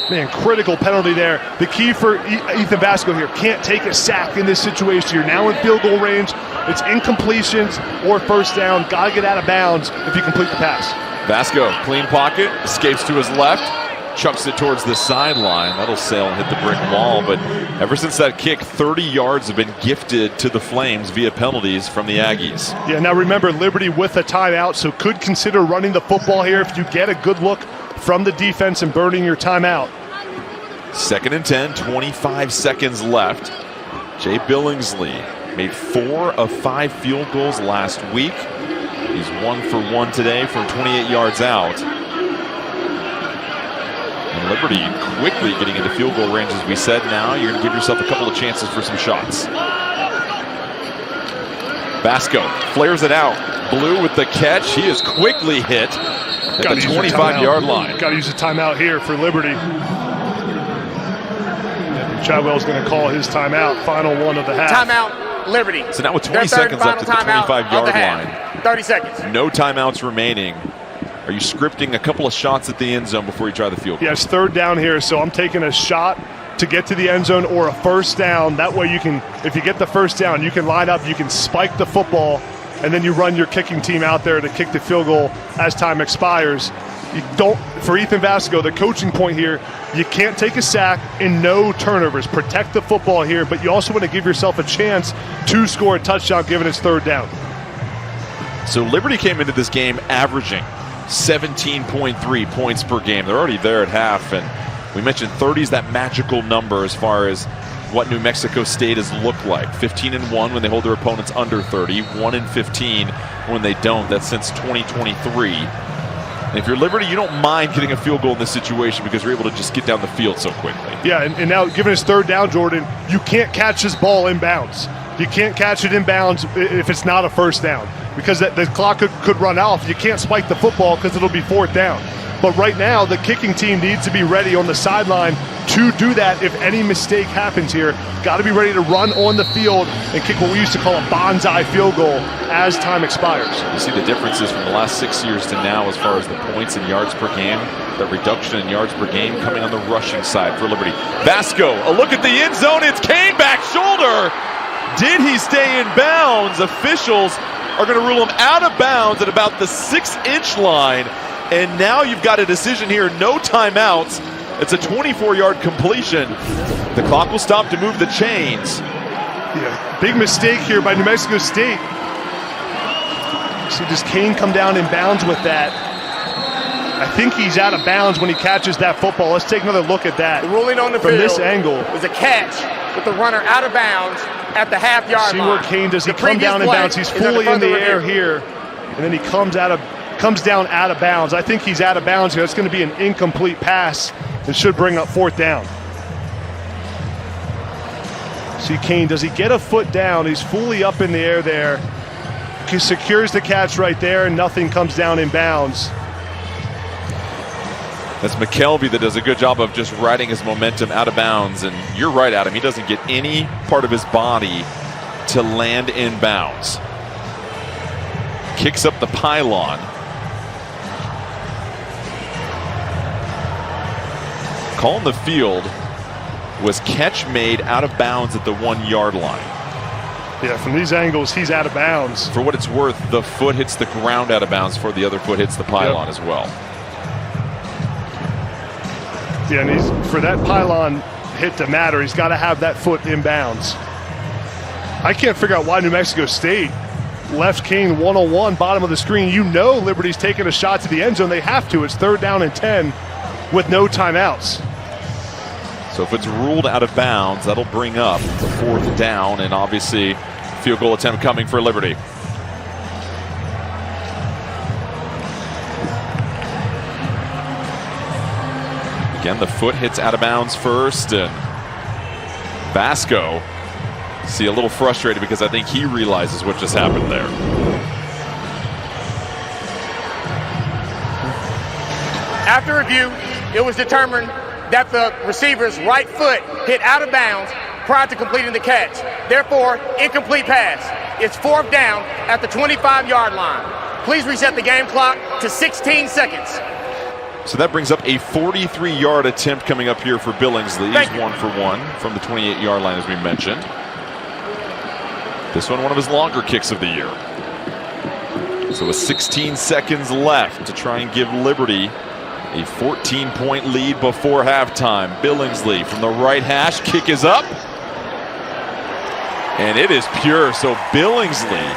Man, critical penalty there. The key for Ethan Vasco here, can't take a sack in this situation. You're now in field goal range. It's incompletions or first down. Got to get out of bounds if you complete the pass. Vasco, clean pocket, escapes to his left, chucks it towards the sideline. That'll sail and hit the brick wall. But ever since that kick, 30 yards have been gifted to the Flames via penalties from the Aggies. Yeah, now remember, Liberty with a timeout, so could consider running the football here if you get a good look from the defense and burning your timeout. 2nd and 10, 25 seconds left. Jay Billingsley made 4 of 5 field goals last week. He's 1 for 1 today from 28 yards out. And Liberty quickly getting into field goal range, as we said. Now you're going to give yourself a couple of chances for some shots. Vasco flares it out. Blue with the catch. He is quickly hit at the 25-yard line. Got to use a timeout here for Liberty. Chadwell's going to call his timeout. Final one of the half. Timeout, Liberty. So now with 20 seconds left at the 25-yard line. 30 seconds. No timeouts remaining. Are you scripting a couple of shots at the end zone before you try the field goal? Yeah, it's 3rd down here, so I'm taking a shot to get to the end zone or a first down. That way you can, if you get the first down, you can line up, you can spike the football, and then you run your kicking team out there to kick the field goal as time expires. You don't, for Ethan Vasco, the coaching point here, you can't take a sack and no turnovers. Protect the football here, but you also want to give yourself a chance to score a touchdown given it's 3rd down. So Liberty came into this game averaging 17.3 points per game. They're already there at half, and we mentioned 30 is that magical number as far as what New Mexico State has looked like. 15-1 when they hold their opponents under 30, 1-15 when they don't. That's since 2023. And if you're Liberty, you don't mind getting a field goal in this situation because you're able to just get down the field so quickly. Yeah, and now given it's 3rd down, Jordan, you can't catch this ball in bounds. You can't catch it in bounds if it's not a first down because the clock could run out. You can't spike the football because it'll be 4th down. But right now, the kicking team needs to be ready on the sideline to do that if any mistake happens here. Got to be ready to run on the field and kick what we used to call a bonsai field goal as time expires. You see the differences from the last 6 years to now as far as the points and yards per game. The reduction in yards per game coming on the rushing side for Liberty. Vasco, a look at the end zone. It's Kane back shoulder. Did he stay in bounds? Officials are going to rule him out of bounds at about the 6-inch line. And now you've got a decision here, no timeouts. It's a 24-yard completion. The clock will stop to move the chains. Yeah, big mistake here by New Mexico State. So does Kane come down in bounds with that? I think he's out of bounds when he catches that football. Let's take another look at that. The ruling on the from field this angle was a catch with the runner out of bounds at the half-yard line. See where Kane does. He come down in bounds. He's fully in the air here, and then he comes down out of bounds. I think he's out of bounds here. It's going to be an incomplete pass. It should bring up 4th down. See Kane, does he get a foot down? He's fully up in the air there. He secures the catch right there, and nothing comes down in bounds. That's McKelvey that does a good job of just riding his momentum out of bounds. And you're right, Adam. He doesn't get any part of his body to land in bounds. Kicks up the pylon. Call on the field was catch made out of bounds at the 1-yard line. Yeah, from these angles, he's out of bounds. For what it's worth, the foot hits the ground out of bounds before the other foot hits the pylon as well. Yeah, and for that pylon hit to matter, he's got to have that foot in bounds. I can't figure out why New Mexico State left Kane 1-on-1, bottom of the screen. You know Liberty's taking a shot to the end zone. They have to. It's 3rd down and 10 with no timeouts. So if it's ruled out of bounds, that'll bring up the 4th down, and obviously field goal attempt coming for Liberty. Again, the foot hits out of bounds first, and Vasco, see, a little frustrated because I think he realizes what just happened there. After review, it was determined that the receiver's right foot hit out of bounds prior to completing the catch. Therefore, incomplete pass. It's 4th down at the 25-yard line. Please reset the game clock to 16 seconds. So that brings up a 43-yard attempt coming up here for Billingsley. He's 1 for 1 from the 28-yard line, as we mentioned. This one of his longer kicks of the year. So with 16 seconds left to try and give Liberty a 14-point lead before halftime. Billingsley from the right hash. Kick is up. And it is pure. So Billingsley,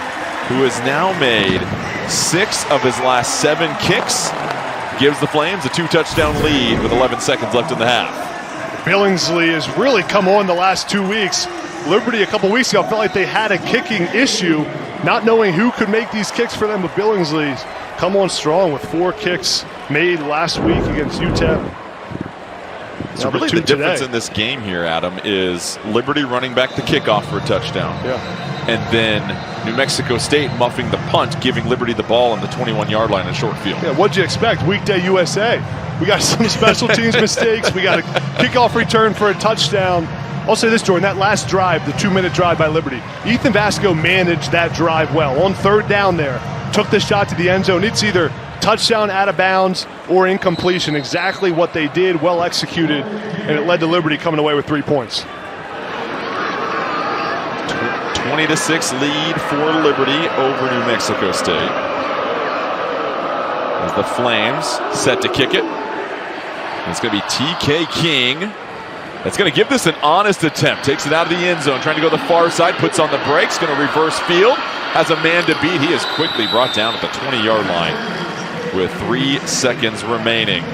who has now made 6 of his last 7 kicks, gives the Flames a 2-touchdown lead with 11 seconds left in the half. Billingsley has really come on the last 2 weeks. Liberty a couple weeks ago felt like they had a kicking issue, not knowing who could make these kicks for them, but Billingsley's come on strong with 4 kicks made last week against UTEP. So really the difference in this game here, Adam, is Liberty running back the kickoff for a touchdown. Yeah. And then New Mexico State muffing the punt, giving Liberty the ball on the 21-yard line in short field. Yeah, what'd you expect? Weekday USA. We got some special teams mistakes. We got a kickoff return for a touchdown. I'll say this, Jordan, that last drive, the 2-minute drive by Liberty, Ethan Vasco managed that drive well. On 3rd down there, took the shot to the end zone. It's either touchdown out of bounds or incompletion. Exactly what they did, well executed, and it led to Liberty coming away with 3 points. 20-6 lead for Liberty over New Mexico State. As the Flames set to kick it. It's going to be TK King. It's going to give this an honest attempt. Takes it out of the end zone, trying to go the far side, puts on the brakes, going to reverse field. Has a man to beat. He is quickly brought down at the 20-yard line with 3 seconds remaining.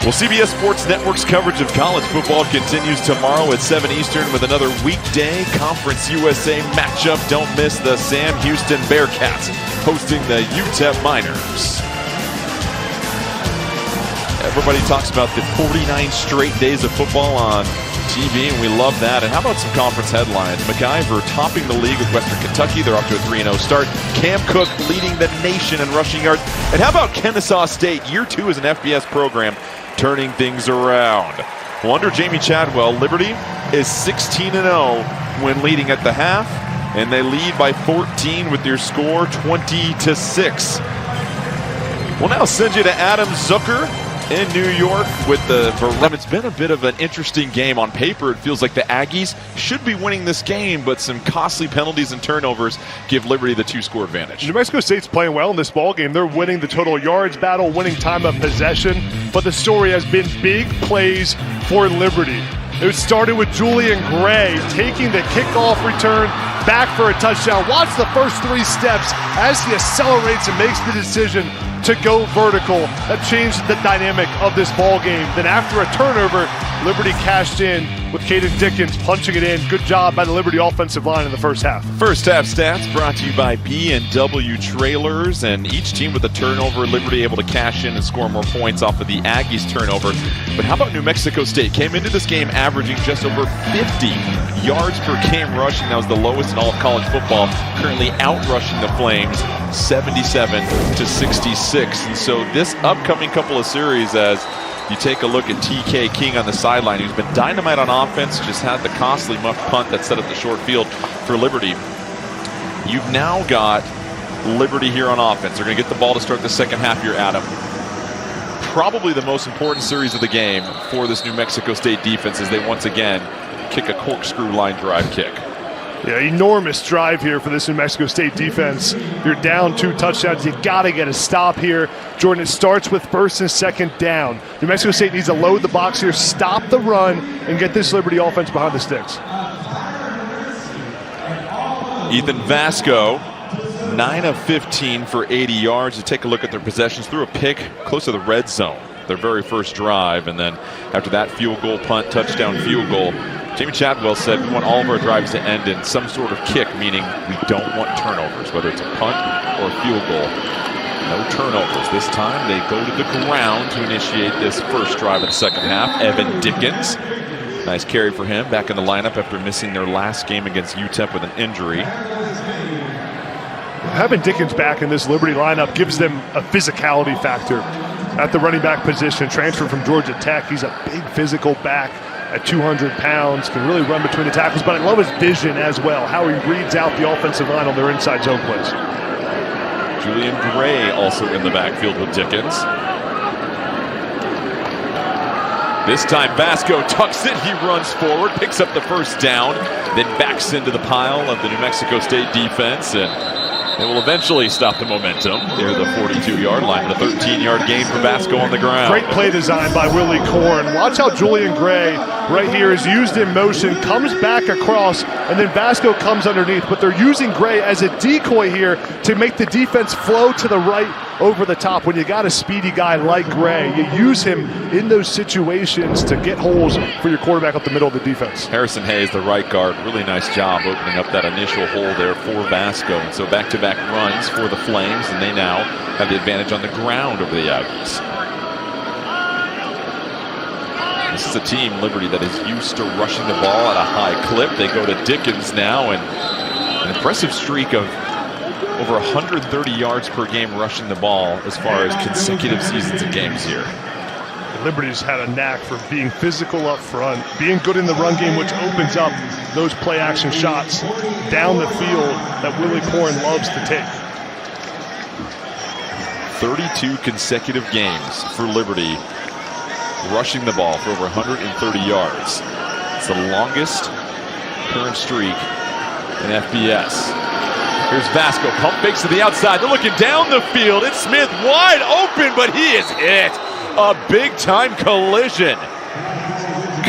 Well, CBS Sports Network's coverage of college football continues tomorrow at 7 Eastern with another weekday Conference USA matchup. Don't miss the Sam Houston Bearcats hosting the UTEP Miners. Everybody talks about the 49 straight days of football on TV, and we love that. And how about some conference headlines? MacIver topping the league with Western Kentucky. They're off to a 3-0 start. Cam Cook leading the nation in rushing yards. And how about Kennesaw State, year 2 as an FBS program, turning things around? Well, under Jamie Chadwell, Liberty is 16-0 when leading at the half, and they lead by 14 with their score 20-6. We'll now send you to Adam Zucker in New York with the. It's been a bit of an interesting game. On paper, it feels like the Aggies should be winning this game, but some costly penalties and turnovers give Liberty the 2-score advantage. New Mexico State's playing well in this ball game. They're winning the total yards battle, winning time of possession, but the story has been big plays for Liberty. It started with Julian Gray taking the kickoff return back for a touchdown. Watch the first 3 steps as he accelerates and makes the decision to go vertical. That changed the dynamic of this ball game. Then after a turnover, Liberty cashed in with Caden Dickens punching it in. Good job by the Liberty offensive line in the first half. First half stats brought to you by B&W Trailers, and each team with a turnover, Liberty able to cash in and score more points off of the Aggies turnover. But how about New Mexico State? Came into this game averaging just over 50 yards per game rushing. That was the lowest in all of college football. Currently out-rushing the Flames 77-66. And so this upcoming couple of series, as you take a look at TK King on the sideline, who's been dynamite on offense, just had the costly muff punt that set up the short field for Liberty. You've now got Liberty here on offense. They're going to get the ball to start the second half here, Adam. Probably the most important series of the game for this New Mexico State defense as they once again kick a corkscrew line drive kick. Yeah, enormous drive here for this New Mexico State defense. You're down 2 touchdowns. You got to get a stop here. Jordan, it starts with first and second down. New Mexico State needs to load the box here, stop the run, and get this Liberty offense behind the sticks. Ethan Vasco, 9 of 15 for 80 yards. You take a look at their possessions, threw a pick close to the red zone, their very first drive, and then after that field goal, punt, touchdown, field goal. Jamie Chadwell said we want all of our drives to end in some sort of kick, meaning we don't want turnovers, whether it's a punt or a field goal. No turnovers. This time they go to the ground to initiate this first drive of the second half. Evan Dickens, nice carry for him, back in the lineup after missing their last game against UTEP with an injury. Having Dickens back in this Liberty lineup gives them a physicality factor at the running back position. Transferred from Georgia Tech. He's a big physical back at 200 pounds, can really run between the tackles, but I love his vision as well, how he reads out the offensive line on their inside zone plays. Julian Gray also in the backfield with Dickens. This time Vasco tucks it, he runs forward, picks up the first down, then backs into the pile of the New Mexico State defense, and they will eventually stop the momentum near the 42-yard line. The 13-yard gain for Vasco on the ground. Great play design by Willie Korn. Watch how Julian Gray right here is used in motion, comes back across, and then Vasco comes underneath. But they're using Gray as a decoy here to make the defense flow to the right over the top. When you got a speedy guy like Gray, you use him in those situations to get holes for your quarterback up the middle of the defense. Harrison Hayes, the right guard, really nice job opening up that initial hole there for Vasco. And so back-to-back runs for the Flames, and they now have the advantage on the ground over the Aggies. This is a team, Liberty, that is used to rushing the ball at a high clip. They go to Dickens now, and an impressive streak of over 130 yards per game rushing the ball as far as consecutive seasons of games here. Liberty's had a knack for being physical up front, being good in the run game, which opens up those play-action shots down the field that Willie Korn loves to take. 32 consecutive games for Liberty rushing the ball for over 130 yards. It's the longest current streak in FBS. Here's Vasco, pump fakes to the outside. They're looking down the field. It's Smith wide open, but he is hit. A big-time collision.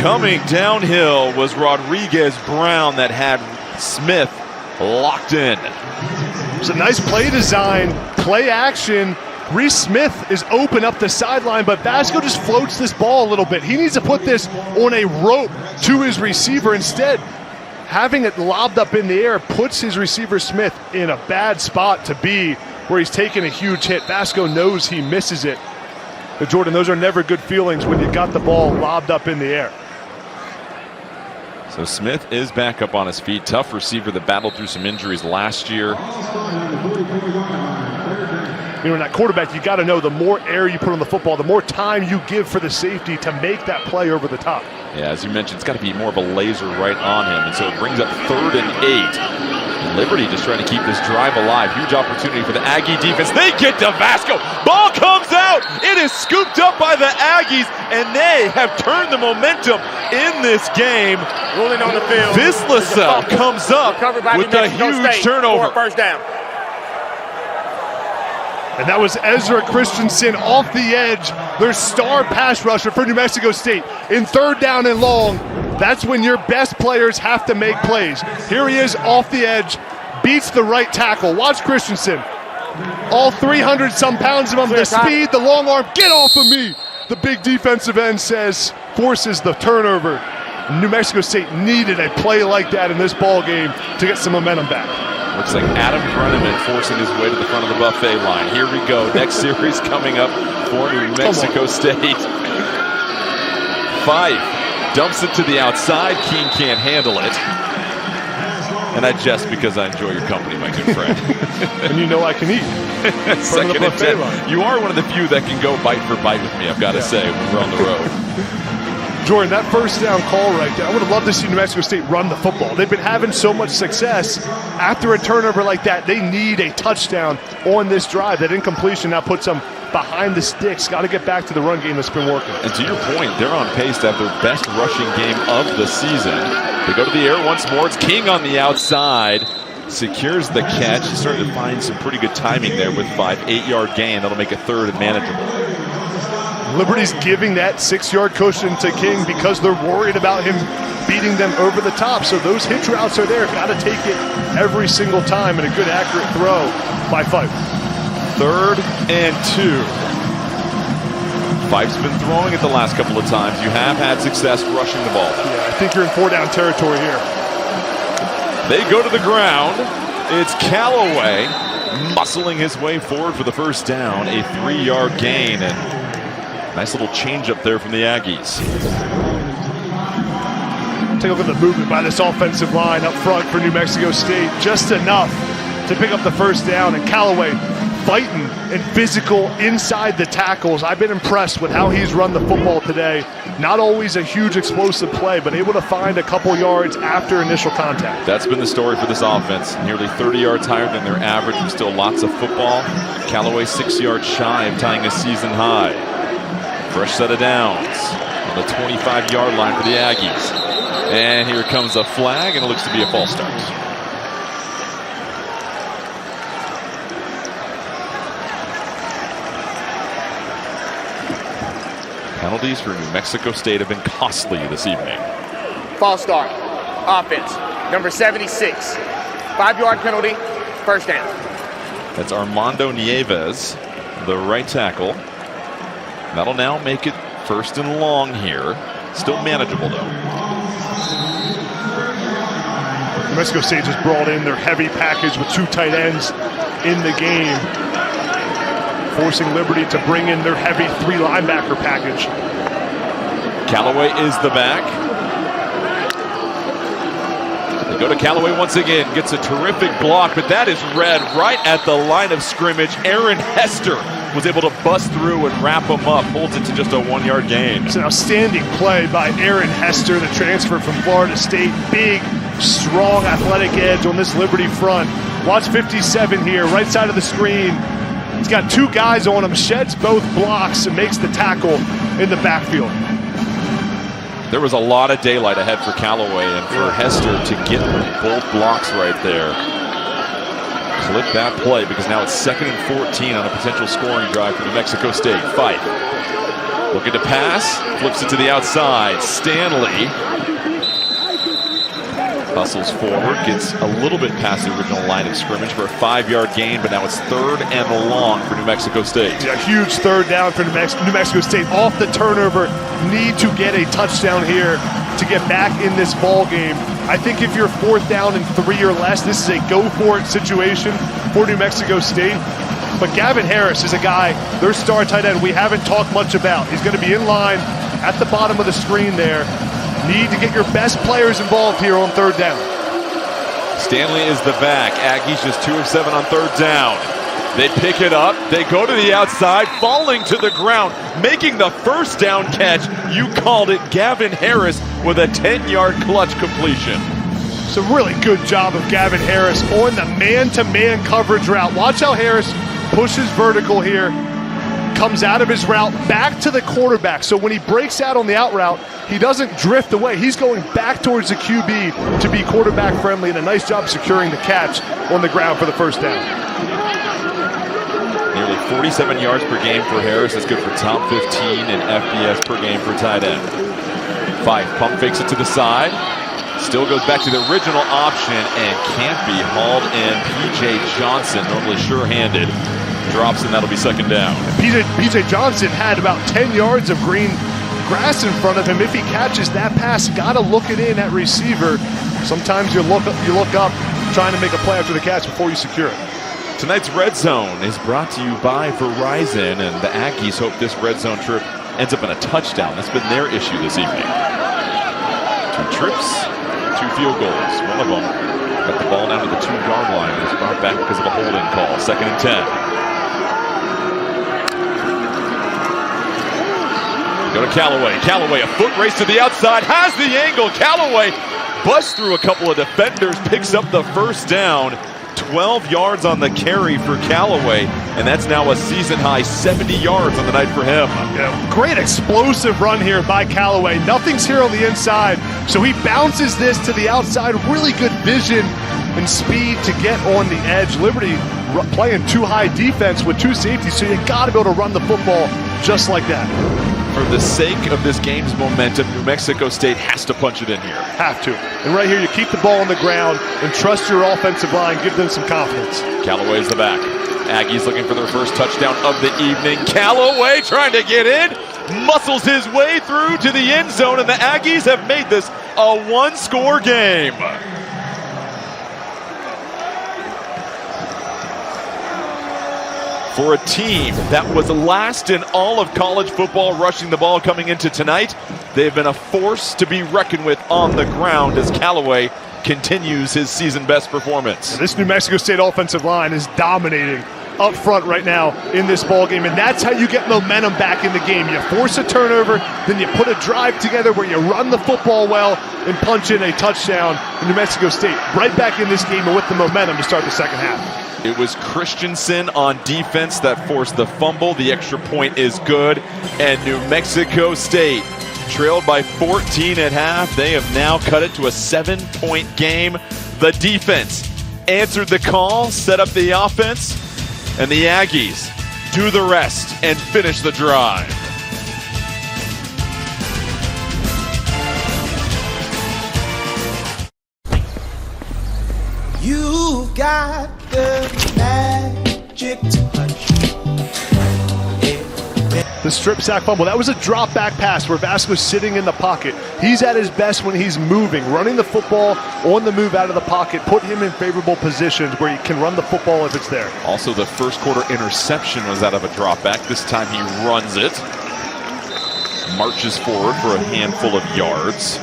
Coming downhill was Rodriguez Brown that had Smith locked in. It's a nice play design, play action. Reese Smith is open up the sideline, but Vasco just floats this ball a little bit. He needs to put this on a rope to his receiver. Instead, having it lobbed up in the air puts his receiver Smith in a bad spot to be, where he's taking a huge hit. Vasco knows he misses it. But Jordan, those are never good feelings when you got the ball lobbed up in the air. So Smith is back up on his feet. Tough receiver that battled through some injuries last year. You know, in that quarterback, you got to know the more air you put on the football, the more time you give for the safety to make that play over the top. Yeah, as you mentioned, it's got to be more of a laser right on him. And so it brings up 3rd and 8. And Liberty just trying to keep this drive alive. Huge opportunity for the Aggie defense. They get to Vasco. Ball comes out. It is scooped up by the Aggies, and they have turned the momentum in this game. Rolling on the field. Vislasel comes up with a huge turnover. First down. And that was Ezra Christensen off the edge, their star pass rusher for New Mexico State. In 3rd down and long, that's when your best players have to make plays. Here he is off the edge, beats the right tackle. Watch Christensen. All 300-some pounds of him, the speed, the long arm, get off of me! The big defensive end says, forces the turnover. New Mexico State needed a play like that in this ball game to get some momentum back. Looks like Adam Brenneman forcing his way to the front of the buffet line. Here we go. Next series coming up for New Mexico State. Fife dumps it to the outside. Keene can't handle it. And I jest because I enjoy your company, my good friend. And you know I can eat. 2nd and 10. You are one of the few that can go bite for bite with me, I've got to say, when we're on the road. Jordan, that first down call right there, I would have loved to see New Mexico State run the football. They've been having so much success. After a turnover like that, they need a touchdown on this drive. That incompletion now puts them behind the sticks. Got to get back to the run game that's been working. And to your point, they're on pace to have their best rushing game of the season. They go to the air once more. It's King on the outside. Secures the catch. He's starting to find some pretty good timing there with 8-yard gain. That'll make it 3rd and manageable. Liberty's giving that 6-yard cushion to King because they're worried about him beating them over the top. So those hitch routes are there. Got to take it every single time, and a good accurate throw by Fife. 3rd and 2. Fife's been throwing it the last couple of times. You have had success rushing the ball. Yeah, I think you're in 4-down territory here. They go to the ground. It's Callaway muscling his way forward for the first down. A 3-yard gain, and nice little change up there from the Aggies. Take a look at the movement by this offensive line up front for New Mexico State. Just enough to pick up the first down, and Callaway fighting and physical inside the tackles. I've been impressed with how he's run the football today. Not always a huge explosive play, but able to find a couple yards after initial contact. That's been the story for this offense. Nearly 30 yards higher than their average, and still lots of football. Callaway 6 yards shy of tying a season high. Fresh set of downs on the 25-yard line for the Aggies. And here comes a flag, and it looks to be a false start. Penalties for New Mexico State have been costly this evening. False start. Offense. Number 76. 5-yard penalty. First down. That's Armando Nieves, the right tackle. That'll now make it 1st and long here. Still manageable, though. New Mexico State just brought in their heavy package with 2 tight ends in the game, forcing Liberty to bring in their heavy 3 linebacker package. Callaway is the back. They go to Callaway once again, gets a terrific block, but that is read right at the line of scrimmage. Aaron Hester was able to bust through and wrap him up, holds it to just a 1-yard gain. It's an outstanding play by Aaron Hester, the transfer from Florida State. Big, strong, athletic edge on this Liberty front. Watch 57 here, right side of the screen. He's got 2 guys on him, sheds both blocks, and makes the tackle in the backfield. There was a lot of daylight ahead for Callaway, and for Hester to get both blocks right there. Clip that play, because now it's 2nd and 14 on a potential scoring drive for New Mexico State. Fife looking to pass, flips it to the outside. Stanley hustles forward, gets a little bit past the original line of scrimmage for a 5-yard gain, but now it's 3rd and long for New Mexico State. Yeah, huge 3rd down for New Mexico State. Off the turnover, need to get a touchdown here to get back in this ball game. I think if you're 4th down and 3 or less, this is a go-for-it situation for New Mexico State. But Gavin Harris is a guy, their star tight end, we haven't talked much about. He's going to be in line at the bottom of the screen there. Need to get your best players involved here on third down. Stanley is the back. Aggies just 2 of 7 on third down. They pick it up. They go to the outside, falling to the ground, making the first down catch. You called it. Gavin Harris with a 10-yard clutch completion. It's a really good job of Gavin Harris on the man-to-man coverage route. Watch how Harris pushes vertical here, comes out of his route, back to the quarterback. So when he breaks out on the out route, he doesn't drift away. He's going back towards the QB to be quarterback friendly, and a nice job securing the catch on the ground for the first down. Nearly 47 yards per game for Harris. That's good for top 15 in FBS per game for tight end. Fife pump fakes it to the side. Still goes back to the original option and can't be hauled in. P.J. Johnson, normally sure-handed, drops, and that'll be second down. P.J. Johnson had about 10 yards of green grass in front of him. If he catches that pass, got to look it in at receiver. Sometimes you look up trying to make a play after the catch before you secure it. Tonight's Red Zone is brought to you by Verizon, and the Aggies hope this Red Zone trip ends up in a touchdown. That's been their issue this evening. 2 trips, 2 field goals. One of them got the ball down to the 2-yard line. It was brought back because of a holding call. 2nd and 10. Go to Callaway. Callaway, a foot race to the outside, has the angle. Callaway busts through a couple of defenders, picks up the first down. 12 yards on the carry for Callaway, and that's now a season-high 70 yards on the night for him. Yeah, great explosive run here by Callaway. Nothing's here on the inside, so he bounces this to the outside. Really good vision and speed to get on the edge. Liberty playing too high defense with 2 safeties, so you got to be able to run the football just like that. For the sake of this game's momentum, New Mexico State has to punch it in here. Have to. And right here, you keep the ball on the ground and trust your offensive line. Give them some confidence. Callaway's the back. Aggies looking for their first touchdown of the evening. Callaway trying to get in. Muscles his way through to the end zone, and the Aggies have made this a 1-score game. For a team that was last in all of college football rushing the ball coming into tonight, they've been a force to be reckoned with on the ground as Callaway continues his season-best performance. This New Mexico State offensive line is dominating up front right now in this ball game, and that's how you get momentum back in the game. You force a turnover, then you put a drive together where you run the football well and punch in a touchdown. And New Mexico State right back in this game and with the momentum to start the second half. It was Christensen on defense that forced the fumble. The extra point is good. And New Mexico State trailed by 14 at half. They have now cut it to a 7-point game. The defense answered the call, set up the offense, and the Aggies do the rest and finish the drive. You've got the magic touch. The strip sack fumble, that was a drop back pass where Vasco's sitting in the pocket. He's at his best when he's moving, running the football on the move out of the pocket, put him in favorable positions where he can run the football if it's there. Also, the first quarter interception was out of a drop back. This time he runs it, marches forward for a handful of yards.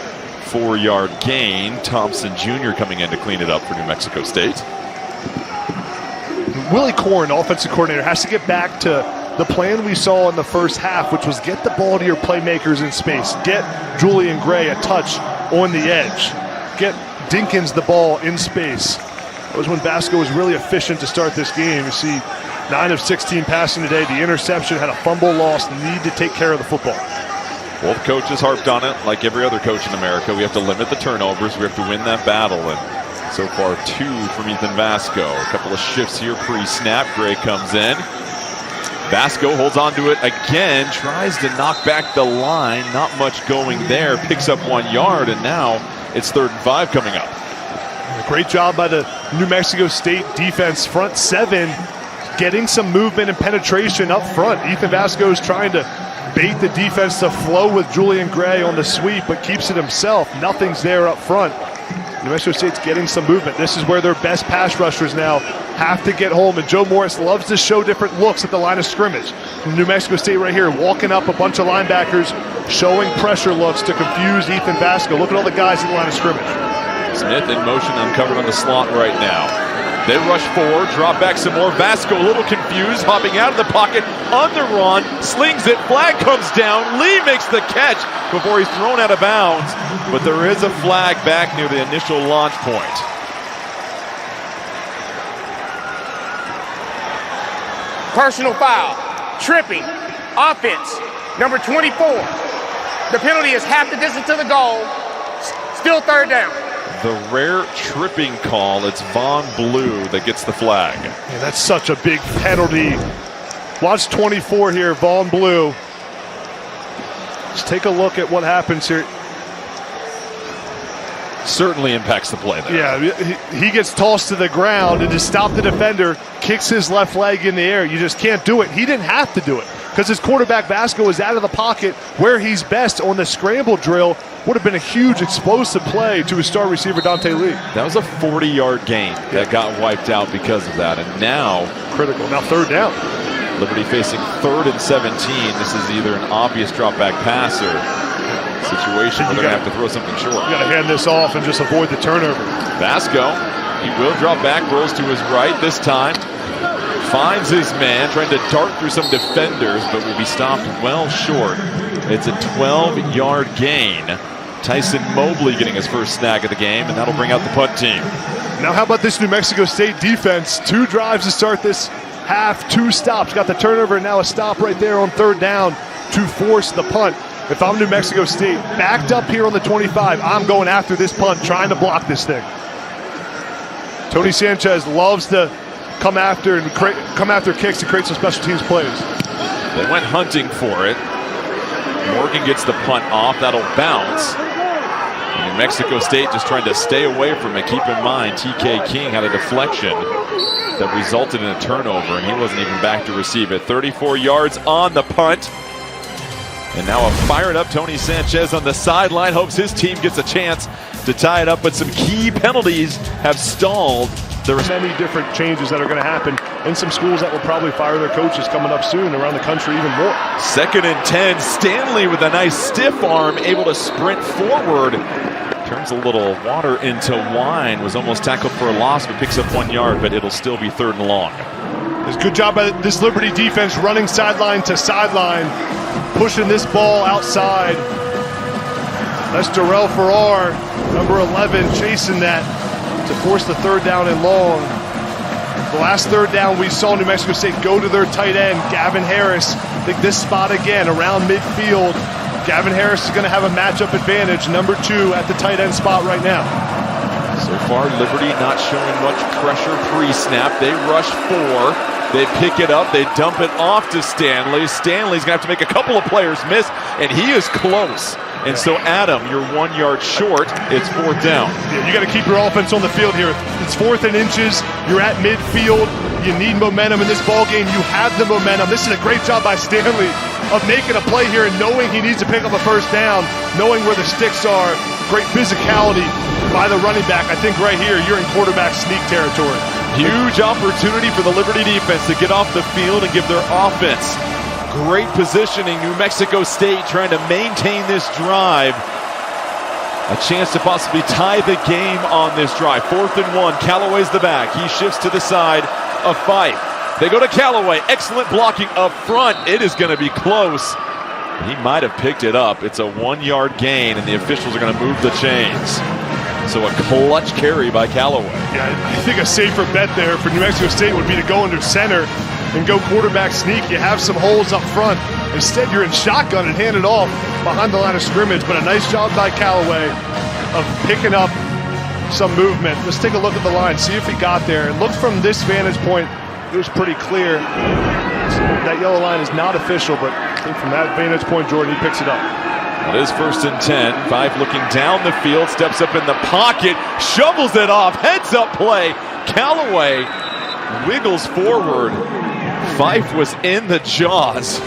4-yard gain. Thompson Jr. coming in to clean it up for New Mexico State. Willie Korn, offensive coordinator, has to get back to the plan we saw in the first half, which was get the ball to your playmakers in space. Get Julian Gray a touch on the edge. Get Dinkins the ball in space. That was when Vasco was really efficient to start this game. You see 9 of 16 passing today. The interception had a fumble loss. Need to take care of the football. Both coaches harped on it, like every other coach in America. We have to limit the turnovers. We have to win that battle. And so far, 2 from Ethan Vasco. A couple of shifts here pre-snap. Gray comes in. Vasco holds on to it again, tries to knock back the line. Not much going there. Picks up 1 yard, and now it's 3rd and 5 coming up. Great job by the New Mexico State defense, front 7, getting some movement and penetration up front. Ethan Vasco is trying to bait the defense to flow with Julian Gray on the sweep, but keeps it himself. Nothing's there up front. New Mexico State's getting some movement. This is where their best pass rushers now have to get home, and Joe Morris loves to show different looks at the line of scrimmage. New Mexico State right here, walking up a bunch of linebackers, showing pressure looks to confuse Ethan Vasco. Look at all the guys at the line of scrimmage. Smith in motion, uncovered on the slot right now. They rush forward, drop back some more. Vasco a little confused, hopping out of the pocket, on the run, slings it, flag comes down. Lee makes the catch before he's thrown out of bounds, but there is a flag back near the initial launch point. Personal foul, tripping, offense, number 24. The penalty is half the distance to the goal, still third down. The rare tripping call, it's Von Blue that gets the flag. Yeah, that's such a big penalty. Watch 24 here, Von Blue. Let's take a look at what happens here. Certainly impacts the play there. Yeah, he gets tossed to the ground, and to stop the defender, kicks his left leg in the air. You just can't do it. He didn't have to do it because his quarterback Vasco was out of the pocket where he's best on the scramble drill. Would have been a huge explosive play to his star receiver Dante Lee. That was a 40-yard gain that got wiped out because of that, and now critical. Now third down. Liberty facing 3rd and 17. This is either an obvious drop back pass or situation where they're going to have to throw something short. You got to hand this off and just avoid the turnover. Vasco, he will drop back, rolls to his right this time. Finds his man, trying to dart through some defenders, but will be stopped well short. It's a 12-yard gain. Tyson Mobley getting his first snag of the game, and that'll bring out the punt team. Now how about this New Mexico State defense? 2 drives to start this half, 2 stops. Got the turnover and now a stop right there on third down to force the punt. If I'm New Mexico State, backed up here on the 25, I'm going after this punt, trying to block this thing. Tony Sanchez loves to come after kicks to create some special teams plays. They went hunting for it. Morgan gets the punt off. That'll bounce. New Mexico State just trying to stay away from it. Keep in mind, TK King had a deflection that resulted in a turnover, and he wasn't even back to receive it. 34 yards on the punt. And now a fired up Tony Sanchez on the sideline. Hopes his team gets a chance to tie it up, but some key penalties have stalled. There are many different changes that are going to happen in some schools that will probably fire their coaches coming up soon around the country even more. 2nd and 10. Stanley with a nice stiff arm, able to sprint forward. Turns a little water into wine. Was almost tackled for a loss, but picks up 1 yard, but it'll still be 3rd and long. It's a good job by this Liberty defense running sideline to sideline, pushing this ball outside. That's Darrell Farrar, number 11, chasing that to force the 3rd down and long. The last 3rd down we saw New Mexico State go to their tight end, Gavin Harris. I think this spot again around midfield. Gavin Harris is going to have a matchup advantage, number 2 at the tight end spot right now. So far, Liberty not showing much pressure pre-snap. They rush 4. They pick it up. They dump it off to Stanley. Stanley's going to have to make a couple of players miss, and he is close. And so, Adam, you're 1 yard short. It's 4th down. Yeah, you got to keep your offense on the field here. It's 4th and inches. You're at midfield. You need momentum in this ball game. You have the momentum. This is a great job by Stanley of making a play here and knowing he needs to pick up a 1st down, knowing where the sticks are. Great physicality by the running back. I think right here you're in quarterback sneak territory. Huge opportunity for the Liberty defense to get off the field and give their offense great positioning. New Mexico State trying to maintain this drive. A chance to possibly tie the game on this drive. 4th and 1. Callaway's the back. He shifts to the side of Fife. They go to Callaway. Excellent blocking up front. It is going to be close. He might have picked it up. It's a 1 yard gain, and the officials are going to move the chains. So a clutch carry by Callaway. Yeah, I think a safer bet there for New Mexico State would be to go under center and go quarterback sneak. You have some holes up front. Instead, you're in shotgun and hand it off behind the line of scrimmage. But a nice job by Callaway of picking up some movement. Let's take a look at the line, see if he got there. And look from this vantage point, it was pretty clear. That yellow line is not official, but I think from that vantage point, Jordan, he picks it up. It is 1st and 10. Fife looking down the field, steps up in the pocket, shovels it off, heads up play. Callaway wiggles forward. Fife was in the jaws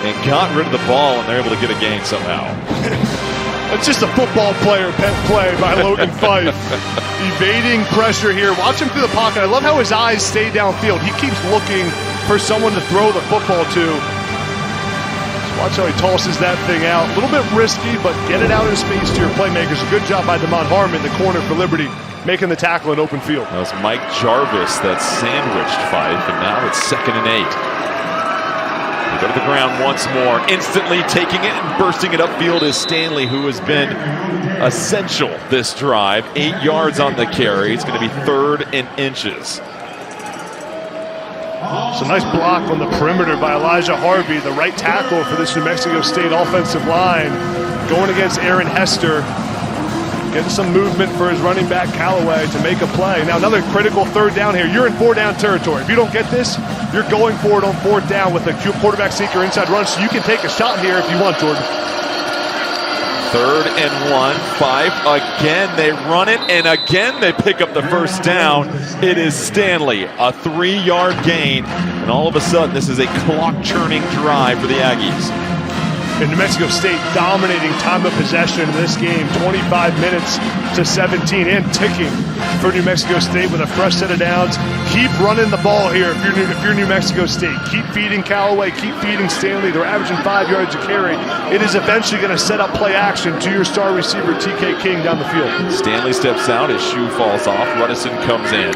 and got rid of the ball, and they're able to get a gain somehow. It's just a football player play by Logan Fife. Evading pressure here. Watch him through the pocket. I love how his eyes stay downfield. He keeps looking for someone to throw the football to. Just watch how he tosses that thing out. A little bit risky, but get it out in space to your playmakers. A good job by DeMont Harmon, the corner for Liberty, making the tackle in open field. That was Mike Jarvis that sandwiched Fife, and now it's 2nd and 8. They go to the ground once more, instantly taking it and bursting it upfield is Stanley, who has been essential this drive. 8 yards on the carry. It's going to be 3rd and inches. So nice block on the perimeter by Elijah Harvey, the right tackle for this New Mexico State offensive line, going against Aaron Hester. Getting some movement for his running back, Callaway, to make a play. Now another critical 3rd down here. You're in 4-down territory. If you don't get this, you're going for it on 4th down with a quarterback seeker inside run, so you can take a shot here if you want, Jordan. 3rd and 1, Fife again, they run it, and again they pick up the 1st down. It is Stanley, a 3-yard gain, and all of a sudden this is a clock-churning drive for the Aggies. And New Mexico State dominating time of possession in this game, 25 minutes to 17, and ticking for New Mexico State with a fresh set of downs. Keep running the ball here if you're New Mexico State. Keep feeding Callaway, keep feeding Stanley. They're averaging 5 yards a carry. It is eventually going to set up play action to your star receiver, TK King, down the field. Stanley steps out, his shoe falls off, Ruddison comes in.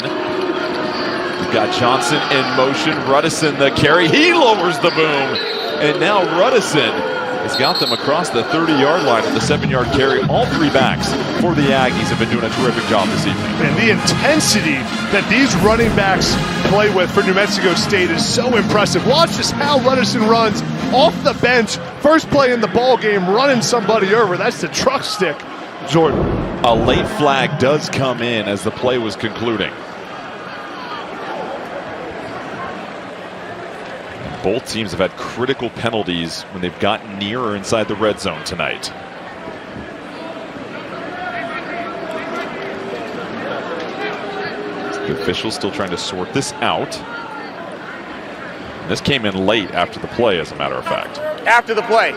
We've got Johnson in motion, Ruddison the carry, he lowers the boom, and now Ruddison has got them across the 30-yard line with the 7-yard carry. All 3 backs for the Aggies have been doing a terrific job this evening. And the intensity that these running backs play with for New Mexico State is so impressive. Watch just how Ruddison runs off the bench. First play in the ball game, running somebody over. That's the truck stick, Jordan. A late flag does come in as the play was concluding. Both teams have had critical penalties when they've gotten near or inside the red zone tonight. The officials still trying to sort this out. And this came in late after the play, as a matter of fact. After the play,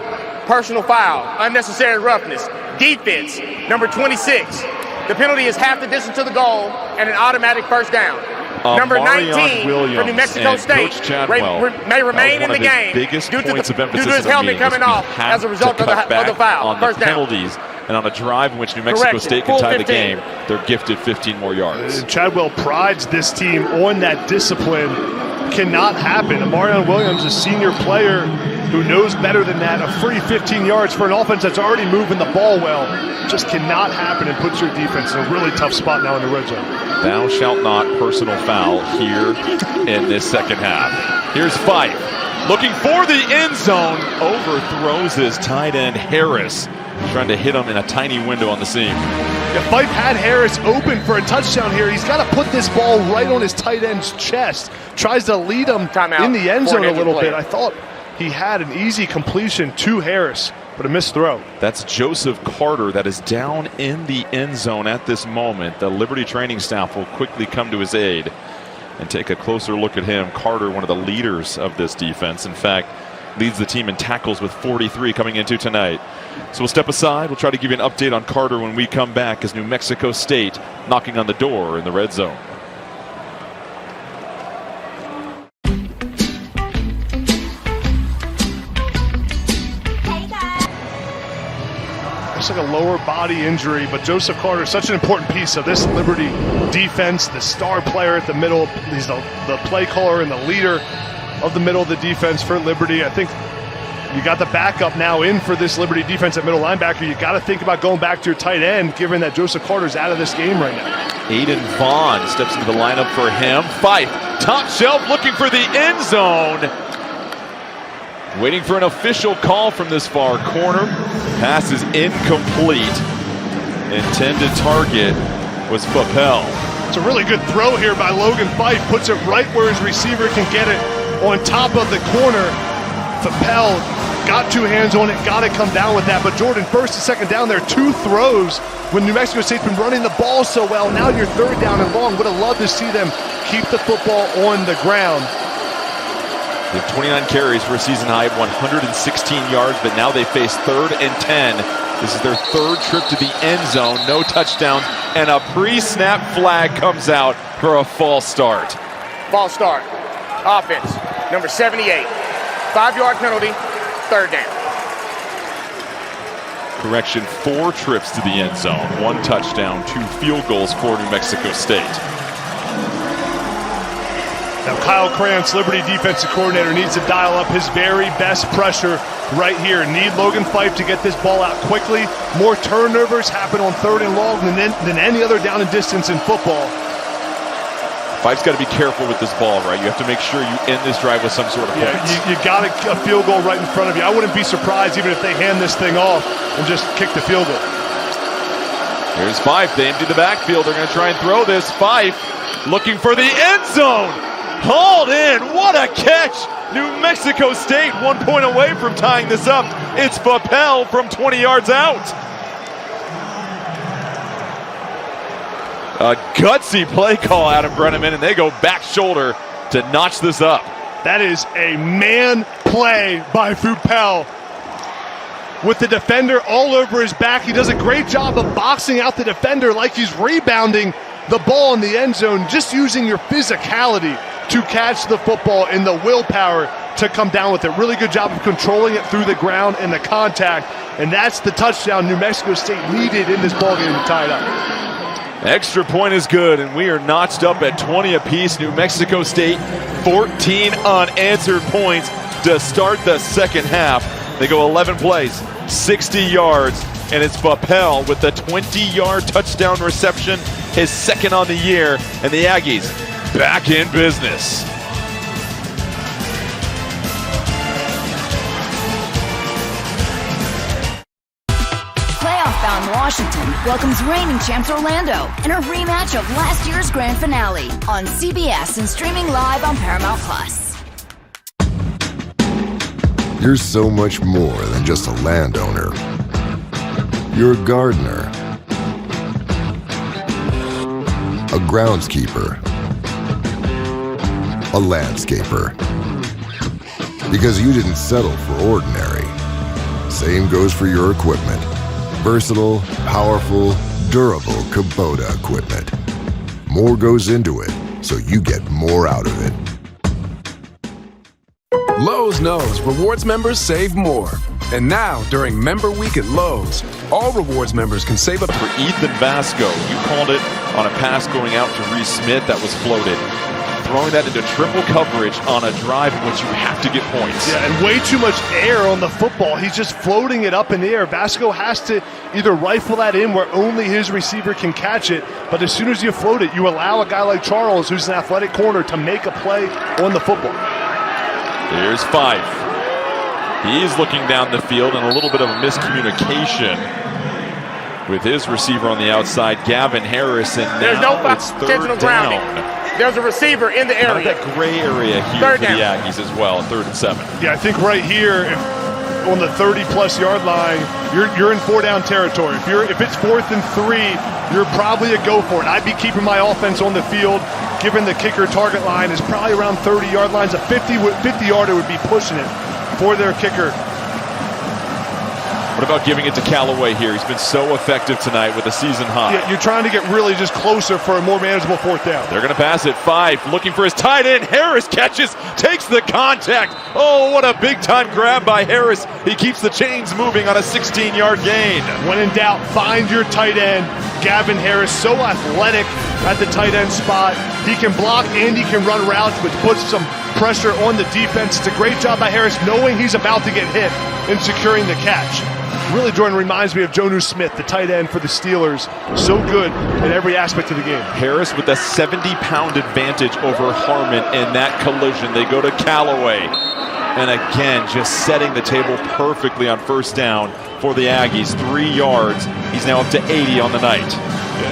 personal foul, unnecessary roughness, defense, number 26. The penalty is half the distance to the goal and an automatic 1st down. Number 19 for New Mexico State may remain in the game due to his helmet coming off as a result of the foul. On the penalties, and on a drive in which New Mexico State can tie the game, they're gifted 15 more yards. Chadwell prides this team on that discipline. Cannot happen. Amarion Williams, a senior player who knows better than that. A free 15 yards for an offense that's already moving the ball well. Just cannot happen and puts your defense in a really tough spot now in the red zone. Thou shalt not personal foul here in this 2nd half. Here's Fife looking for the end zone. Overthrows his tight end Harris. Trying to hit him in a tiny window on the seam. If Fife had Harris open for a touchdown here, he's got to put this ball right on his tight end's chest. Tries to lead him in the end zone a little bit. I thought he had an easy completion to Harris, but a missed throw. That's Joseph Carter that is down in the end zone at this moment. The Liberty training staff will quickly come to his aid and take a closer look at him. Carter, one of the leaders of this defense. In fact, leads the team in tackles with 43 coming into tonight. So we'll step aside. We'll try to give you an update on Carter when we come back as New Mexico State knocking on the door in the red zone. It's like a lower body injury, but Joseph Carter is such an important piece of this Liberty defense, the star player at the middle. He's the play caller and the leader of the middle of the defense for Liberty. I think you got the backup now in for this Liberty defense at middle linebacker. You got to think about going back to your tight end, given that Joseph Carter's out of this game right now. Aiden Vaughn steps into the lineup for him. Fife, top shelf, looking for the end zone. Waiting for an official call from this far corner. Pass is incomplete. Intended target was Fapel. It's a really good throw here by Logan Fife. Puts it right where his receiver can get it on top of the corner. Fapel got 2 hands on it, got to come down with that. But Jordan, 1st and 2nd down there, 2 throws when New Mexico State's been running the ball so well. Now you're 3rd down and long. Would have loved to see them keep the football on the ground. They have 29 carries for a season high of 116 yards, but now they face 3rd and 10 This is their third trip to the end zone. No touchdowns, and a pre-snap flag comes out for a false start. False start. Offense, number 78. 5-yard penalty, third down. Correction, 4 trips to the end zone, 1 touchdown, 2 field goals for New Mexico State. Now Kyle Krantz, Liberty defensive coordinator, needs to dial up his very best pressure right here. Need Logan Fife to get this ball out quickly. More turnovers happen on 3rd and long than any other down and distance in football. Fife's got to be careful with this ball, right? You have to make sure you end this drive with some sort of points. You got a field goal right in front of you. I wouldn't be surprised even if they hand this thing off and just kick the field goal. Here's Fife. They empty the backfield. They're going to try and throw this. Fife looking for the end zone. Hauled in. What a catch. New Mexico State 1 point away from tying this up. It's Vappell from 20 yards out. A gutsy play call, Adam Brenneman, and they go back shoulder to notch this up. That is a man play by Vappell. With the defender all over his back, he does a great job of boxing out the defender like he's rebounding the ball in the end zone, just using your physicality to catch the football and the willpower to come down with it. Really good job of controlling it through the ground and the contact, and that's the touchdown New Mexico State needed in this ballgame to tie it up. Extra point is good, and we are notched up at 20 apiece. New Mexico State, 14 unanswered points to start the second half. They go 11 plays, 60 yards, and it's Vappell with the 20-yard touchdown reception, his second on the year, and the Aggies back in business. Playoff-bound Washington welcomes reigning champs Orlando in a rematch of last year's grand finale on CBS and streaming live on Paramount+. You're so much more than just a landowner. You're a gardener, a groundskeeper, a landscaper. Because you didn't settle for ordinary. Same goes for your equipment. Versatile, powerful, durable Kubota equipment. More goes into it, so you get more out of it. Lowe's knows rewards members save more. And now, during Member Week at Lowe's, all rewards members can save up. For Ethan Vasco, you called it on a pass going out to Reese Smith that was floated. Throwing that into triple coverage on a drive in which you have to get points. Yeah, and way too much air on the football. He's just floating it up in the air. Vasco has to either rifle that in where only his receiver can catch it, but as soon as you float it, you allow a guy like Charles, who's an athletic corner, to make a play on the football. Here's Fife. He's looking down the field, and a little bit of a miscommunication with his receiver on the outside, Gavin Harris, and there's now no it's third grounding. down. There's a receiver in the area. That gray area here third for down. the Aggies as well, 3rd and 7. Yeah, I think right here, on the 30-plus yard line, you're in 4-down territory. If it's 4th and 3, you're probably a go for it. I'd be keeping my offense on the field, given the kicker target line is probably around 30 yard lines. A 50-yarder would be pushing it for their kicker. What about giving it to Callaway here? He's been so effective tonight with a season high. Yeah, you're trying to get really just closer for a more manageable 4th down. They're going to pass it. Fife looking for his tight end. Harris catches, takes the contact. Oh, what a big-time grab by Harris. He keeps the chains moving on a 16-yard gain. When in doubt, find your tight end. Gavin Harris, so athletic at the tight end spot. He can block and he can run routes, which puts some pressure on the defense. It's a great job by Harris knowing he's about to get hit and securing the catch. Really, Jordan, reminds me of Jonnu Smith, the tight end for the Steelers. So good in every aspect of the game. Harris with a 70-pound advantage over Harmon in that collision. They go to Callaway. And again, just setting the table perfectly on 1st down for the Aggies. 3 yards. He's now up to 80 on the night.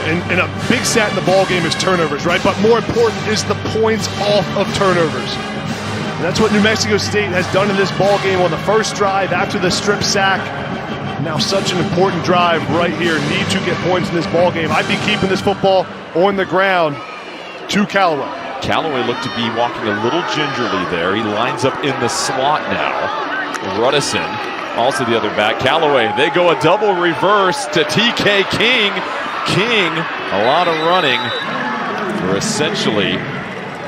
And a big stat in the ballgame is turnovers, right? But more important is the points off of turnovers. And that's what New Mexico State has done in this ballgame on the first drive after the strip sack. Now such an important drive right here. Need to get points in this ballgame. I'd be keeping this football on the ground to Callaway. Callaway looked to be walking a little gingerly there. He lines up in the slot now. Ruddison Also the other back, Callaway. They go a double reverse to TK King. King, a lot of running for essentially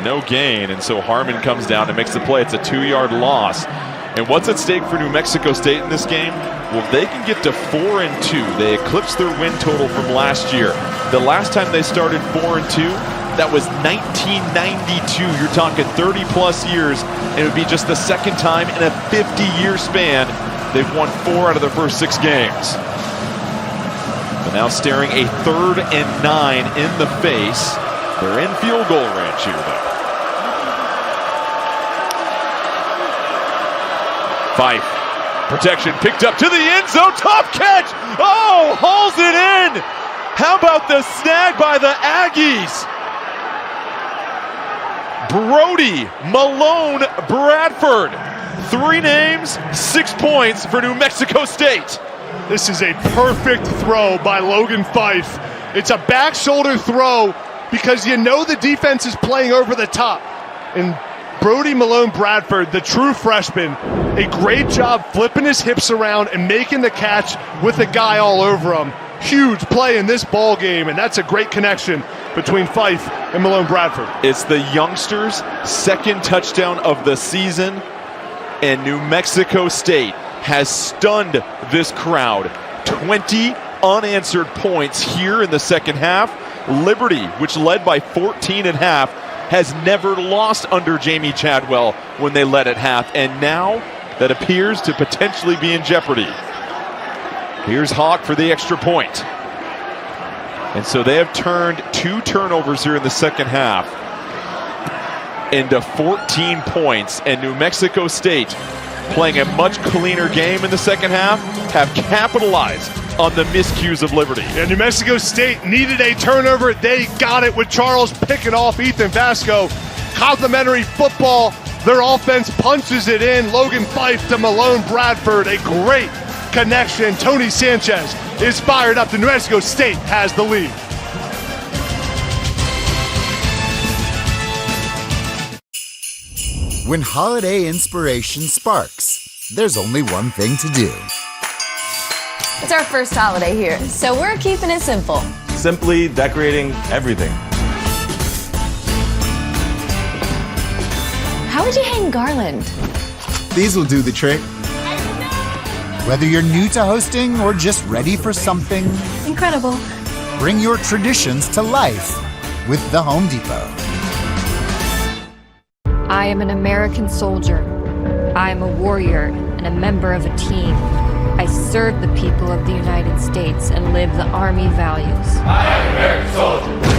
no gain. And so Harmon comes down and makes the play. It's a 2-yard loss. And what's at stake for New Mexico State in this game? Well, if they can get to 4-2, they eclipse their win total from last year. The last time they started 4-2, that was 1992. You're talking 30-plus years, and it would be just the second time in a 50-year span they've won 4 out of their first 6 games. But now staring a 3rd and 9 in the face. They're in field goal range here, though. Fife, protection picked up to the end zone, tough catch! Oh, hauls it in! How about the snag by the Aggies? Brody, Malone, Bradford. 3 names, 6 points for New Mexico State. This is a perfect throw by Logan Fife. It's a back shoulder throw because you know the defense is playing over the top. And Brody Malone Bradford, the true freshman, a great job flipping his hips around and making the catch with the guy all over him. Huge play in this ball game, and that's a great connection between Fife and Malone Bradford. It's the youngsters' second touchdown of the season, and New Mexico State has stunned this crowd. 20 unanswered points here in the second half. Liberty, which led by 14 at half, has never lost under Jamie Chadwell when they led at half, and now that appears to potentially be in jeopardy. Here's Hawk for the extra point. And so they have turned 2 turnovers here in the second half into 14 points, and New Mexico State, playing a much cleaner game in the second half, have capitalized on the miscues of Liberty. And New Mexico State needed a turnover. They got it with Charles picking off Ethan Vasco. Complimentary football. Their offense punches it in. Logan Fife to Malone Bradford. A great connection. Tony Sanchez is fired up. The New Mexico State has the lead. When holiday inspiration sparks, there's only one thing to do. It's our first holiday here, so we're keeping it simple. Simply decorating everything. How would you hang garland? These will do the trick. Whether you're new to hosting or just ready for something incredible, bring your traditions to life with the Home Depot. I am an American soldier. I am a warrior and a member of a team. I serve the people of the United States and live the Army values. I am an American soldier.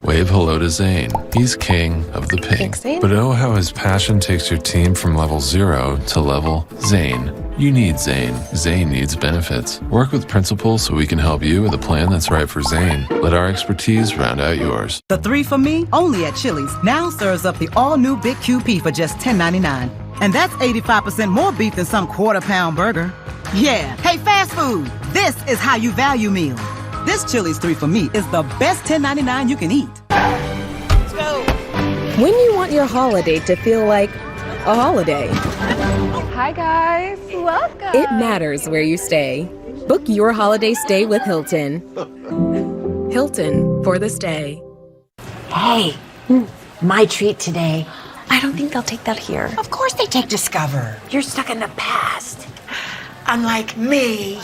Wave hello to Zane. He's king of the ping. But oh, how his passion takes your team from level 0 to level Zane. You need Zane. Zane needs benefits. Work with Principal so we can help you with a plan that's right for Zane. Let our expertise round out yours. The 3 for Me, only at Chili's, now serves up the all-new Big QP for just $10.99. And that's 85% more beef than some quarter-pound burger. Yeah. Hey, fast food, this is how you value meals. This Chili's 3 for Me is the best $10.99 you can eat. Let's go. When you want your holiday to feel like a holiday. Hi guys, welcome. It matters where you stay. Book your holiday stay with Hilton. Hilton for the stay. Hey, my treat today. I don't think they'll take that here. Of course they take Discover. You're stuck in the past. Unlike me.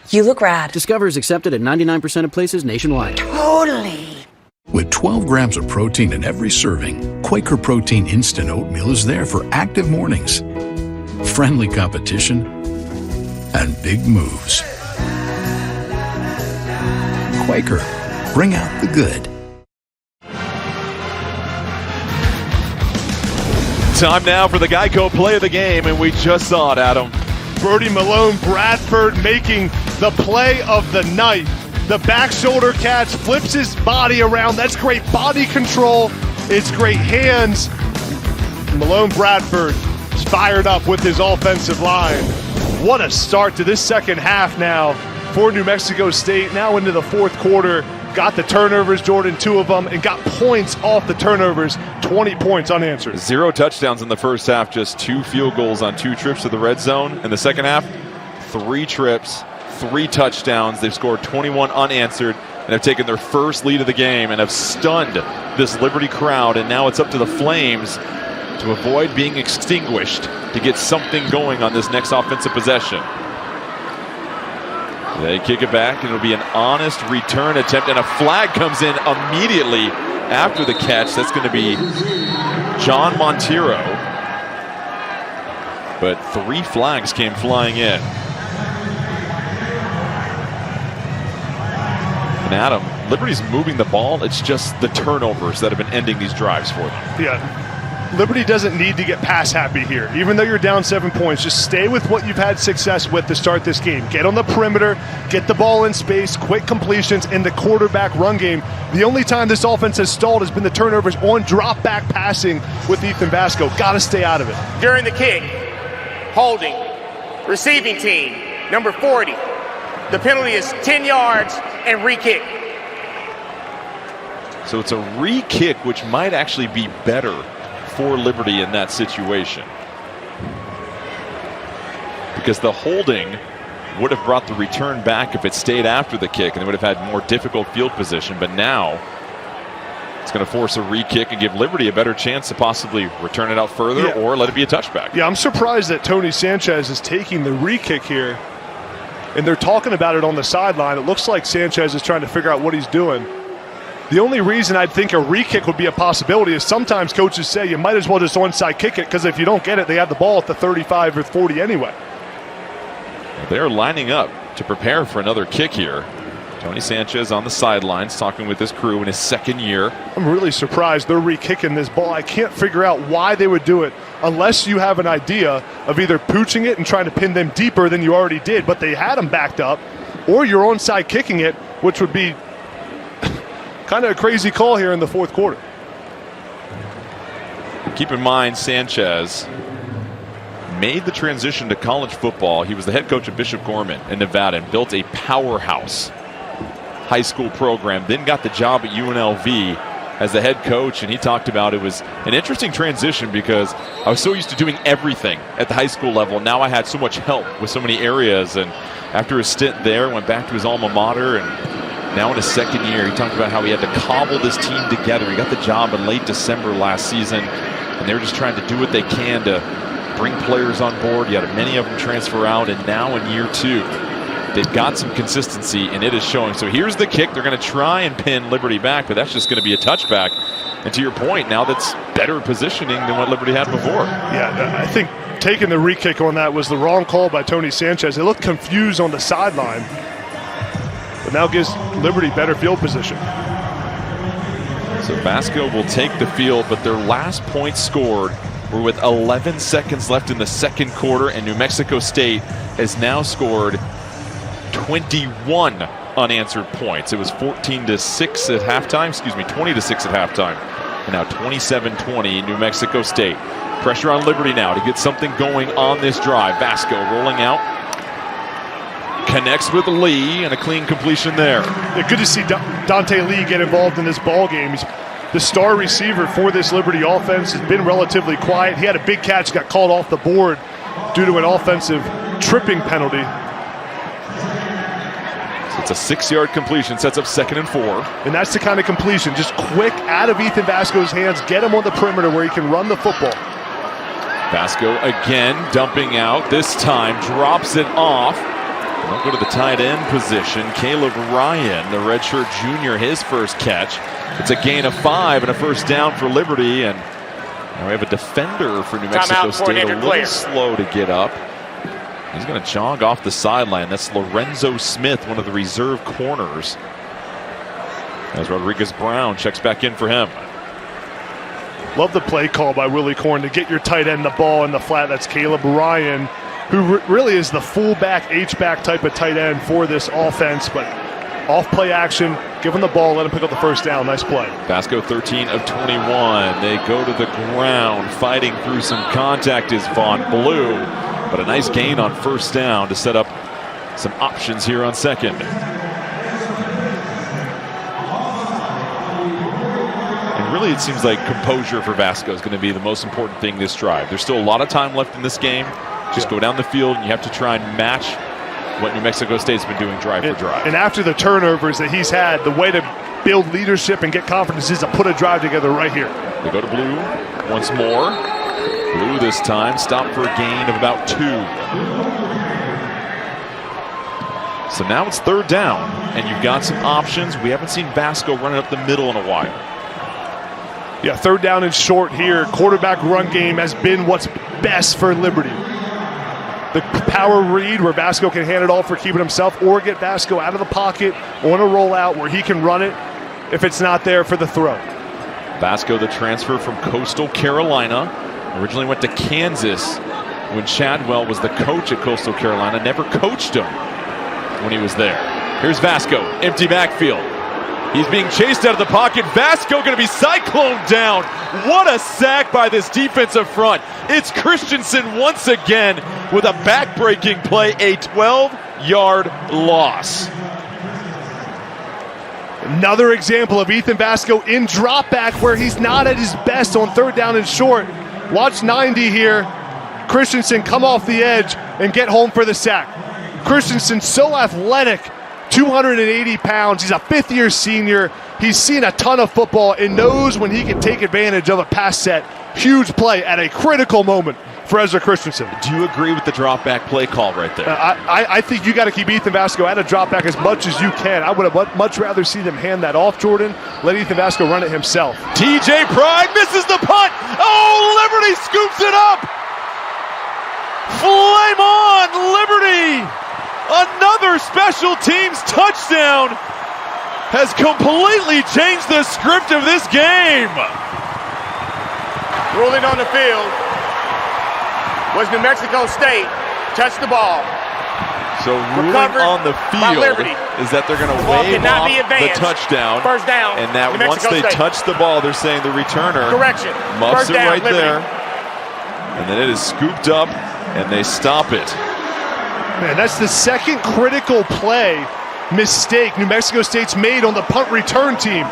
You look rad. Discover is accepted at 99% of places nationwide. Totally. With 12 grams of protein in every serving, Quaker Protein Instant Oatmeal is there for active mornings, friendly competition, and big moves. Quaker, bring out the good. Time now for the Geico play of the game, and we just saw it, Adam. Brody Malone Bradford making the play of the night. The back shoulder catch, flips his body around. That's great body control. It's great hands. Malone Bradford is fired up with his offensive line. What a start to this second half now for New Mexico State. Now into the fourth quarter. got the turnovers, Jordan, 2 of them, and got points off the turnovers, 20 points unanswered. 0 touchdowns in the first half, just 2 field goals on 2 trips to the red zone. In the second half, 3 trips, 3 touchdowns. They've scored 21 unanswered and have taken their first lead of the game and have stunned this Liberty crowd. And now it's up to the Flames to avoid being extinguished to get something going on this next offensive possession. They kick it back, and it'll be an honest return attempt, and a flag comes in immediately after the catch. That's going to be John Montero. But 3 flags came flying in. And Adam, Liberty's moving the ball. It's just the turnovers that have been ending these drives for them. Yeah. Liberty doesn't need to get pass happy here. Even though you're down 7 points, just stay with what you've had success with to start this game. Get on the perimeter, get the ball in space, quick completions, and the quarterback run game. The only time this offense has stalled has been the turnovers on drop back passing with Ethan Vasco. Got to stay out of it. During the kick, holding, receiving team, number 40. The penalty is 10 yards and re-kick. So it's a re-kick, which might actually be better for Liberty in that situation, because the holding would have brought the return back if it stayed after the kick, and they would have had more difficult field position. But now it's going to force a re-kick and give Liberty a better chance to possibly return it out further or let it be a touchback. Yeah, I'm surprised that Tony Sanchez is taking the re-kick here, and they're talking about it on the sideline. It looks like Sanchez is trying to figure out what he's doing. The only reason I'd think a re-kick would be a possibility is sometimes coaches say you might as well just onside kick it, because if you don't get it, they have the ball at the 35 or 40 anyway. They're lining up to prepare for another kick here. Tony Sanchez on the sidelines talking with his crew in his second year. I'm really surprised they're re-kicking this ball. I can't figure out why they would do it unless you have an idea of either pooching it and trying to pin them deeper than you already did, but they had them backed up, or you're onside kicking it, which would be kind of a crazy call here in the fourth quarter. Keep in mind, Sanchez made the transition to college football. He was the head coach of Bishop Gorman in Nevada and built a powerhouse high school program, then got the job at UNLV as the head coach, and he talked about it was an interesting transition because I was so used to doing everything at the high school level. Now I had so much help with so many areas, and after his stint there, went back to his alma mater, and now in his second year, he talked about how he had to cobble this team together. He got the job in late December last season, and they were just trying to do what they can to bring players on board. You had many of them transfer out, and now in year 2, they've got some consistency, and it is showing. So here's the kick. They're going to try and pin Liberty back, but that's just going to be a touchback. And to your point, now that's better positioning than what Liberty had before. Yeah, I think taking the re-kick on that was the wrong call by Tony Sanchez. They looked confused on the sideline, but now gives Liberty better field position. So Vasco will take the field, but their last points scored were with 11 seconds left in the second quarter, and New Mexico State has now scored 21 unanswered points. It was 14-6 at halftime, 20-6 at halftime, and now 27-20 New Mexico State. Pressure on Liberty now to get something going on this drive. Vasco rolling out. Connects with Lee, and a clean completion there. Yeah, good to see Dante Lee get involved in this ball game. He's the star receiver for this Liberty offense. Has been relatively quiet. He had a big catch, got called off the board due to an offensive tripping penalty. So it's a 6-yard completion, sets up 2nd and 4. And that's the kind of completion, just quick out of Ethan Vasco's hands, get him on the perimeter where he can run the football. Vasco again dumping out, this time drops it off. They'll go to the tight end position. Caleb Ryan, the redshirt junior, his first catch. It's a gain of 5 and a first down for Liberty. And now we have a defender for New Mexico State, a little slow to get up. He's going to jog off the sideline. That's Lorenzo Smith, one of the reserve corners, as Rodriguez Brown checks back in for him. Love the play call by Willie Korn to get your tight end the ball in the flat. That's Caleb Ryan, who really is the fullback, H-back type of tight end for this offense, but off play action, give him the ball, let him pick up the first down. Nice play. Vasco 13 of 21. They go to the ground. Fighting through some contact is Vaughn Blue, but a nice gain on first down to set up some options here on second. Really, it seems like composure for Vasco is going to be the most important thing this drive. There's still a lot of time left in this game. Just go down the field, and you have to try and match what New Mexico State's been doing drive for drive. And after the turnovers that he's had, the way to build leadership and get confidence is to put a drive together right here. They go to Blue once more. Blue this time, stopped for a gain of about 2. So now it's 3rd down, and you've got some options. We haven't seen Vasco running up the middle in a while. Yeah, 3rd down and short here. Quarterback run game has been what's best for Liberty. The power read where Vasco can hand it off for keeping himself, or get Vasco out of the pocket on a rollout where he can run it if it's not there for the throw. Vasco, the transfer from Coastal Carolina, originally went to Kansas when Chadwell was the coach at Coastal Carolina. Never coached him when he was there. Here's Vasco, empty backfield. He's being chased out of the pocket. Vasco going to be cycloned down. What a sack by this defensive front. It's Christensen once again with a back-breaking play, a 12-yard loss. Another example of Ethan Vasco in drop back where he's not at his best on 3rd down and short. Watch 90 here. Christensen come off the edge and get home for the sack. Christensen so athletic, 280 pounds. He's a 5th-year senior. He's seen a ton of football and knows when he can take advantage of a pass set. Huge play at a critical moment for Ezra Christensen. Do you agree with the drop back play call right there? I think you got to keep Ethan Vasco at a drop back as much as you can. I would have much rather see them hand that off, Jordan. Let Ethan Vasco run it himself. TJ Pride misses the punt. Oh, Liberty scoops it up. Flame on, Liberty. Another special teams touchdown has completely changed the script of this game. Ruling on the field was New Mexico State. Touched the ball. So ruling on the field is that they're going to wave off the touchdown. 1st down. And that once they touch the ball, they're saying the returner muffs it right there. And then it is scooped up, and they stop it. Man, that's the second critical play mistake New Mexico State's made on the punt return team.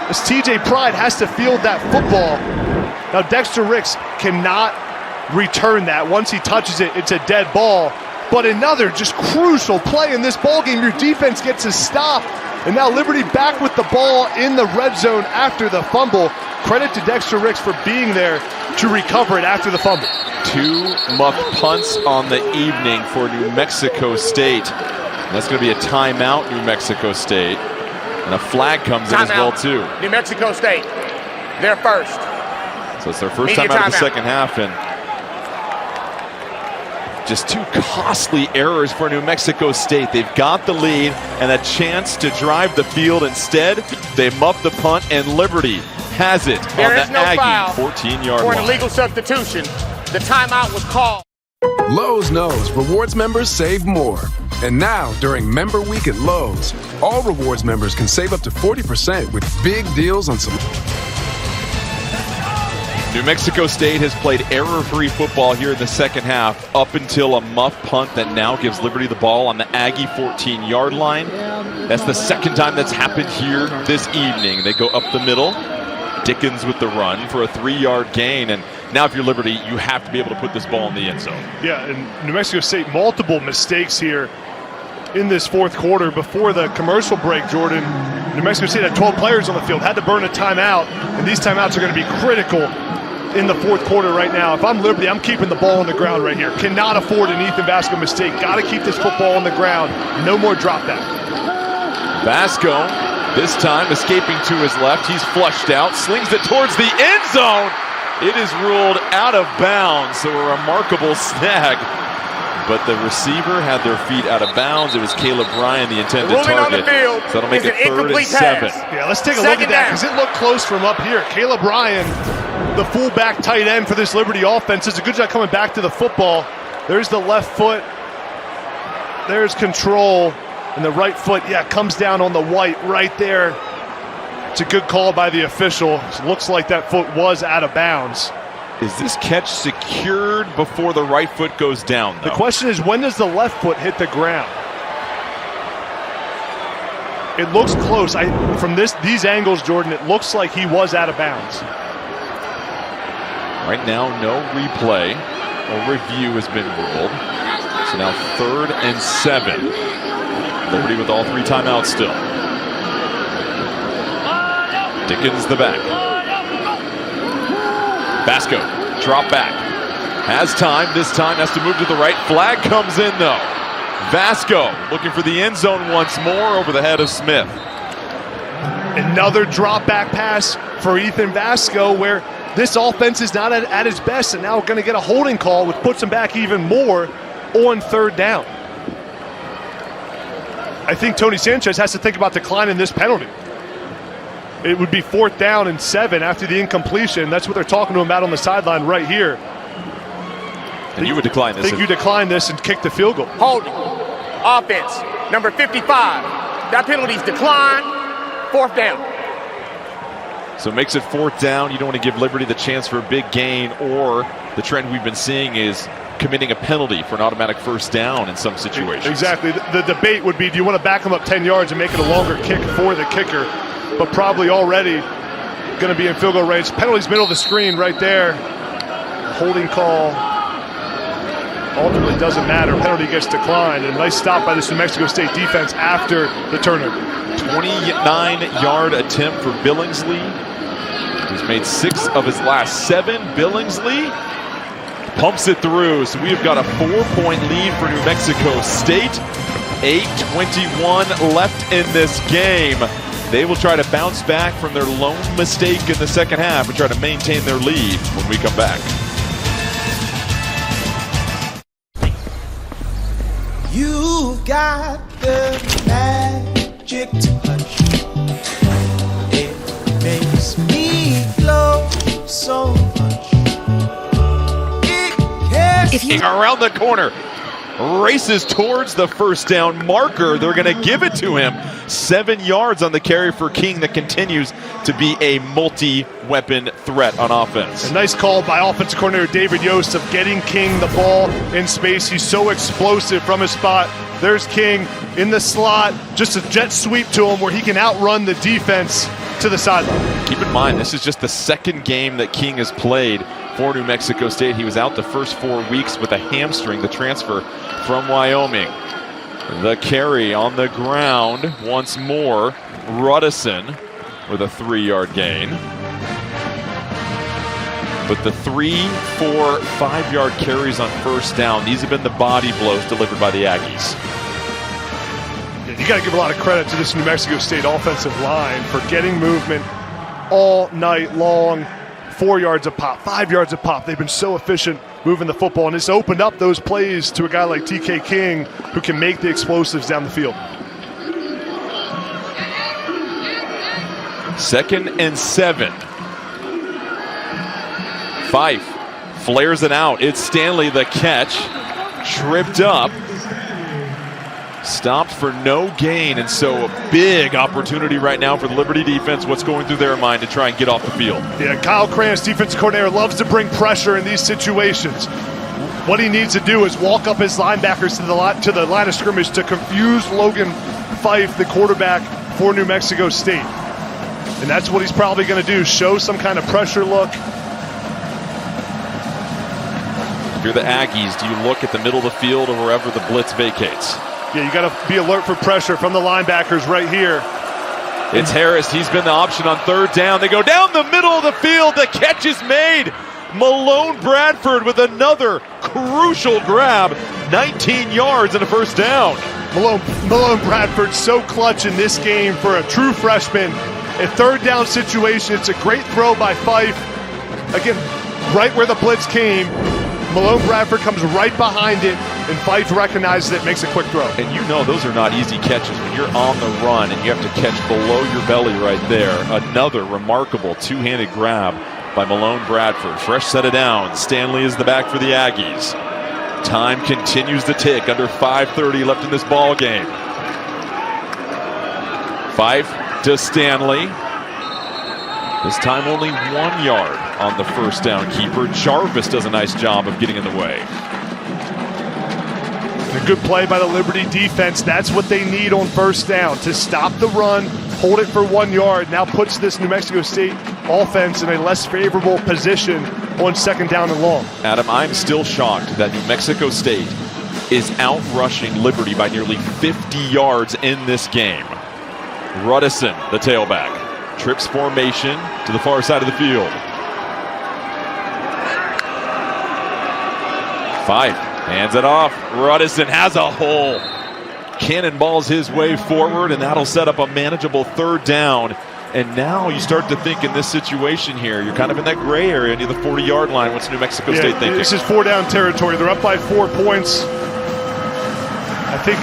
As TJ Pride has to field that football. Now Dexter Ricks cannot return that. Once he touches it, it's a dead ball. But another just crucial play in this ball game. Your defense gets a stop. And now Liberty back with the ball in the red zone after the fumble. Credit to Dexter Ricks for being there to recover it after the fumble. 2 muff punts on the evening for New Mexico State. And that's going to be a timeout, New Mexico State. And a flag comes in as well, too. New Mexico State, they're first. So it's their first time out of the second half. And just 2 costly errors for New Mexico State. They've got the lead and a chance to drive the field. Instead, they muff the punt, and Liberty has it on the Aggie 14-yard line. For an illegal substitution, the timeout was called. Lowe's knows rewards members save more. And now, during Member Week at Lowe's, all rewards members can save up to 40% with big deals on some. New Mexico State has played error-free football here in the second half up until a muff punt that now gives Liberty the ball on the Aggie 14-yard line. That's the second time that's happened here this evening. They go up the middle. Dickens with the run for a 3-yard gain. And now if you're Liberty, you have to be able to put this ball in the end zone. Yeah, and New Mexico State, multiple mistakes here in this 4th quarter. Before the commercial break, Jordan, New Mexico State had 12 players on the field, had to burn a timeout, and these timeouts are going to be critical in the 4th quarter right now. If I'm Liberty, I'm keeping the ball on the ground right here. Cannot afford an Ethan Vasco mistake. Got to keep this football on the ground. No more drop back. Vasco, this time escaping to his left. He's flushed out, slings it towards the end zone. It is ruled out of bounds, so a remarkable snag. But the receiver had their feet out of bounds. It was Caleb Ryan, the intended target. On the field, so that'll make it 3rd and 7. Yeah, let's take a look at that because it looked close from up here. Caleb Ryan, the fullback tight end for this Liberty offense, does a good job coming back to the football. There's the left foot. There's control. And the right foot, comes down on the white right there. It's a good call by the official. It looks like that foot was out of bounds. Is this catch secured before the right foot goes down, though? The question is, when does the left foot hit the ground? It looks close. From these angles, Jordan, it looks like he was out of bounds. Right now, no replay or review has been ruled. So now 3rd and 7. Liberty with all 3 timeouts still. Dickens the back. Vasco, drop back. Has time, this time has to move to the right. Flag comes in though. Vasco looking for the end zone once more over the head of Smith. Another drop back pass for Ethan Vasco, where this offense is not at its best, and now we're going to get a holding call, which puts him back even more on 3rd down. I think Tony Sanchez has to think about declining this penalty. It would be 4th down and 7 after the incompletion. That's what they're talking to him about on the sideline right here. And you would decline this. I think you decline this and kick the field goal. Holding. Offense, number 55. That penalty's declined. 4th down. So it makes it 4th down. You don't want to give Liberty the chance for a big gain, or the trend we've been seeing is committing a penalty for an automatic 1st down in some situations. Exactly. The debate would be, do you want to back them up 10 yards and make it a longer kick for the kicker? But probably already going to be in field goal range. Penalties middle of the screen right there. Holding call ultimately doesn't matter. Penalty gets declined. And a nice stop by this New Mexico State defense after the turnover. 29-yard attempt for Billingsley. He's made 6 of his last 7. Billingsley pumps it through. So we've got a 4-point lead for New Mexico State. 8:21 left in this game. They will try to bounce back from their lone mistake in the second half and try to maintain their lead when we come back. You've got the magic touch. It makes me glow so much. If you around the corner, races towards the 1st down marker. They're going to give it to him. 7 yards on the carry for King that continues to be a multi-weapon threat on offense. A nice call by offensive coordinator David Yost of getting King the ball in space. He's so explosive from his spot. There's King in the slot. Just a jet sweep to him where he can outrun the defense to the sideline. Keep in mind, this is just the 2nd game that King has played for New Mexico State. He was out the first 4 weeks with a hamstring, the transfer from Wyoming. The carry on the ground once more. Ruddison with a 3-yard gain. But the 3, 4, 5-yard carries on 1st down, these have been the body blows delivered by the Aggies. You got to give a lot of credit to this New Mexico State offensive line for getting movement all night long. 4 yards a pop, 5 yards a pop. They've been so efficient moving the football, and it's opened up those plays to a guy like TK King who can make the explosives down the field. 2nd and 7. Fife flares it out. It's Stanley the catch. Tripped up. Stopped for no gain, and so a big opportunity right now for the Liberty defense. What's going through their mind to try and get off the field? Yeah, Kyle Krantz, defensive coordinator, loves to bring pressure in these situations. What he needs to do is walk up his linebackers to the line of scrimmage to confuse Logan Fife, the quarterback for New Mexico State. And that's what he's probably going to do, show some kind of pressure look. If you're the Aggies, do you look at the middle of the field or wherever the blitz vacates? Yeah, you got to be alert for pressure from the linebackers right here. It's Harris. He's been the option on 3rd down. They go down the middle of the field. The catch is made. Malone Bradford with another crucial grab. 19 yards and a 1st down. Malone Bradford so clutch in this game for a true freshman. A 3rd down situation. It's a great throw by Fife. Again, right where the blitz came. Malone Bradford comes right behind it, and Fife recognizes it, makes a quick throw. And you know those are not easy catches when you're on the run and you have to catch below your belly right there. Another remarkable 2-handed grab by Malone Bradford. Fresh set of downs. Stanley is the back for the Aggies. Time continues to tick. Under 5:30 left in this ball game. Fife to Stanley. This time only 1 yard on the 1st down keeper. Jarvis does a nice job of getting in the way. A good play by the Liberty defense. That's what they need on first down, to stop the run, hold it for 1 yard. Now puts this New Mexico State offense in a less favorable position on second down and long. Adam, I'm still shocked that New Mexico State is out-rushing Liberty by nearly 50 yards in this game. Ruddison, the tailback, trips formation to the far side of the field. 5, hands it off. Ruddison has a hole. Cannonballs his way forward, and that'll set up a manageable third down. And now you start to think in this situation here, you're kind of in that gray area near the 40-yard line. What's New Mexico State thinking? This is 4-down territory. They're up by 4 points. I think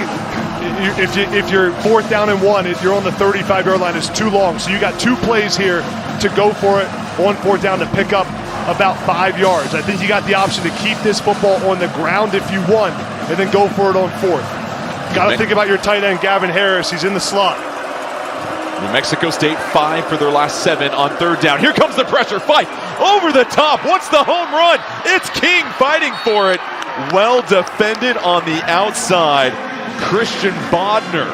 if you're 4th down and 1, if you're on the 35-yard line, it's too long. So you got 2 plays here to go for it on 4th down to pick up about 5 yards. I think you got the option to keep this football on the ground if you want, and then go for it on 4th. Got to think about your tight end, Gavin Harris. He's in the slot. New Mexico State 5 for their last 7 on 3rd down. Here comes the pressure. Fife over the top. What's the home run? It's King fighting for it. Well defended on the outside. Christian Bodner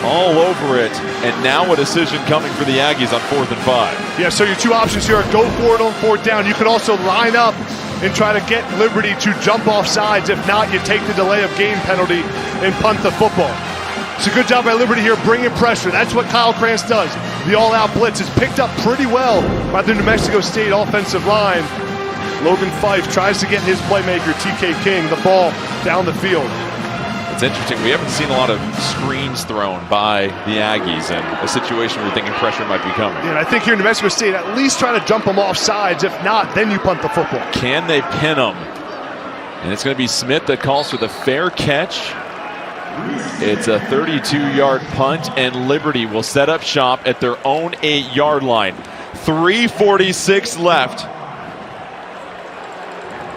all over it. And now a decision coming for the Aggies on 4th and 5. Yeah, so your 2 options here are go for it on 4th down. You could also line up and try to get Liberty to jump off sides. If not, you take the delay of game penalty and punt the football. It's a good job by Liberty here bringing pressure. That's what Kyle Krantz does. The all-out blitz is picked up pretty well by the New Mexico State offensive line. Logan Fife tries to get his playmaker, TK King, the ball down the field. It's interesting. We haven't seen a lot of screens thrown by the Aggies in a situation where you're thinking pressure might be coming. Yeah, and I think here in New Mexico State, at least try to jump them off sides. If not, then you punt the football. Can they pin them? And it's going to be Smith that calls for the fair catch. It's a 32-yard punt, and Liberty will set up shop at their own 8-yard line. 3:46 left.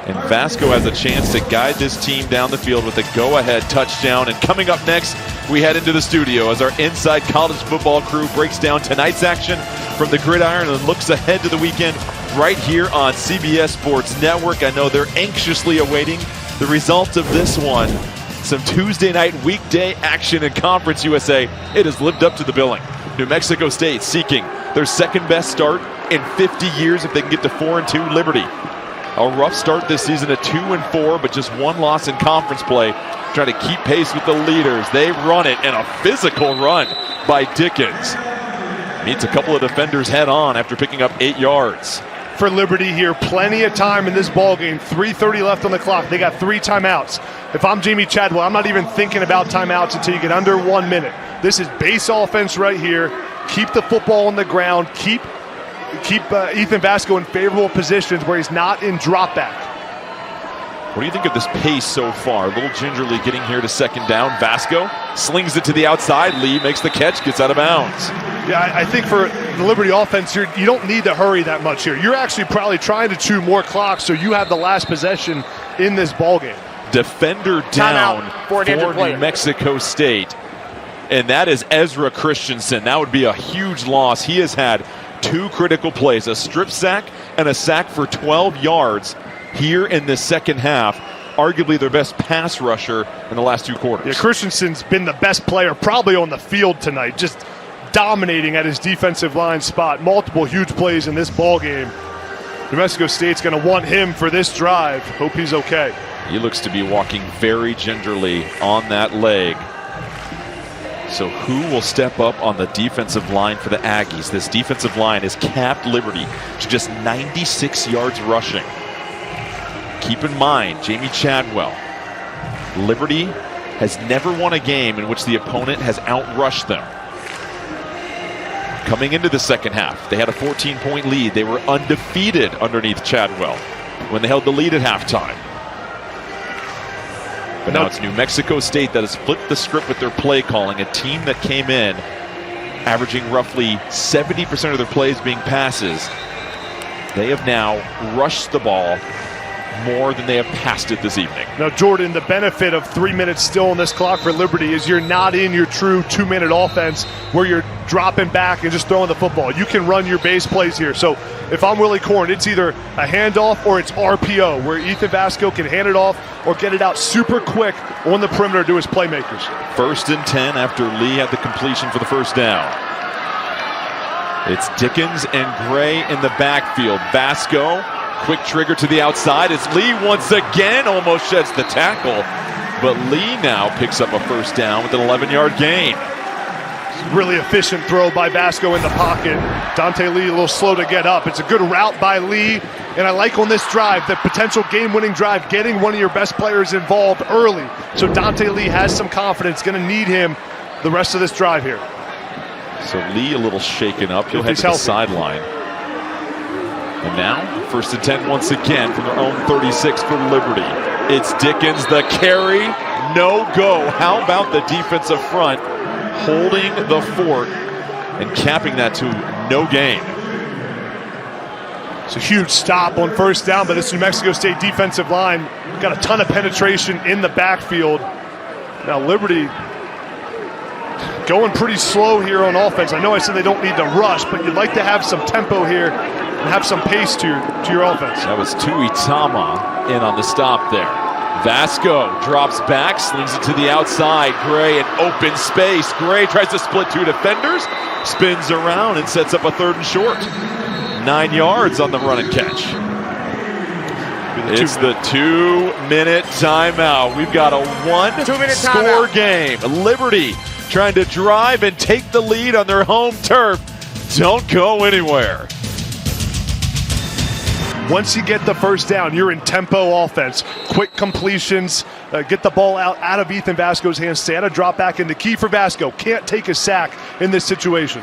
And Vasco has a chance to guide this team down the field with a go-ahead touchdown. And coming up next, we head into the studio as our Inside College Football crew breaks down tonight's action from the gridiron and looks ahead to the weekend right here on CBS Sports Network. I know they're anxiously awaiting the results of this one. Some Tuesday night weekday action in Conference USA. It has lived up to the billing. New Mexico State seeking their second-best start in 50 years if they can get to 4-2. Liberty, a rough start this season at 2-4, but just 1 loss in conference play. Trying to keep pace with the leaders. They run it, and a physical run by Dickens. Meets a couple of defenders head on after picking up 8 yards. For Liberty here, plenty of time in this ball game. 3:30 left on the clock. They got 3 timeouts. If I'm Jamie Chadwell, I'm not even thinking about timeouts until you get under 1 minute. This is base offense right here. Keep the football on the ground. Keep Ethan Vasco in favorable positions where he's not in drop back. What do you think of this pace so far? A little gingerly getting here to second down. Vasco slings it to the outside. Lee makes the catch, gets out of bounds. Yeah, I think for the Liberty offense, you don't need to hurry that much here. You're actually probably trying to chew more clock so you have the last possession in this ball game. Defender down for New Mexico State, and that is Ezra Christensen. That would be a huge loss. He has had 2 critical plays, a strip sack and a sack for 12 yards here in the second half. Arguably their best pass rusher in the last 2 quarters. Yeah, Christensen's been the best player probably on the field tonight, just dominating at his defensive line spot. Multiple huge plays in this ball game. New Mexico State's going to want him for this drive. Hope he's okay. He looks to be walking very gingerly on that leg. So who will step up on the defensive line for the Aggies? This defensive line has capped Liberty to just 96 yards rushing. Keep in mind, Jamie Chadwell, Liberty has never won a game in which the opponent has outrushed them. Coming into the second half, they had a 14-point lead. They were undefeated underneath Chadwell when they held the lead at halftime. But now it's New Mexico State that has flipped the script with their play calling, a team that came in averaging roughly 70% of their plays being passes. They have now rushed the ball more than they have passed it this evening. Now, Jordan, the benefit of 3 minutes still on this clock for Liberty is you're not in your true 2-minute offense where you're dropping back and just throwing the football. You can run your base plays here. So if I'm Willie Corn, it's either a handoff or it's RPO, where Ethan Vasco can hand it off or get it out super quick on the perimeter to his playmakers. 1st and 10 after Lee had the completion for the first down. It's Dickens and Gray in the backfield. Vasco, quick trigger to the outside as Lee once again almost sheds the tackle. But Lee now picks up a first down with an 11-yard gain. Really efficient throw by Vasco in the pocket. Dante Lee a little slow to get up. It's a good route by Lee. And I like on this drive, the potential game-winning drive, getting one of your best players involved early. So Dante Lee has some confidence. Going to need him the rest of this drive here. So Lee a little shaken up. He'll head to the sideline. And now, 1st and 10 once again from their own 36 for Liberty. It's Dickens, the carry, no go. How about the defensive front holding the fort and capping that to no gain? It's a huge stop on first down, but this New Mexico State defensive line got a ton of penetration in the backfield. Now Liberty going pretty slow here on offense. I know I said they don't need to rush, but you'd like to have some tempo here and have some pace to your offense. That was Tuitama in on the stop there. Vasco drops back, slings it to the outside. Gray in open space. Gray tries to split 2 defenders, spins around and sets up a 3rd and short. 9 yards on the run and catch. It's the 2-minute timeout. We've got a 1-2-minute score game. Liberty trying to drive and take the lead on their home turf. Don't go anywhere. Once you get the first down, you're in tempo offense. Quick completions, get the ball out of Ethan Vasco's hands, stay out of drop back, and the key for Vasco, can't take a sack in this situation.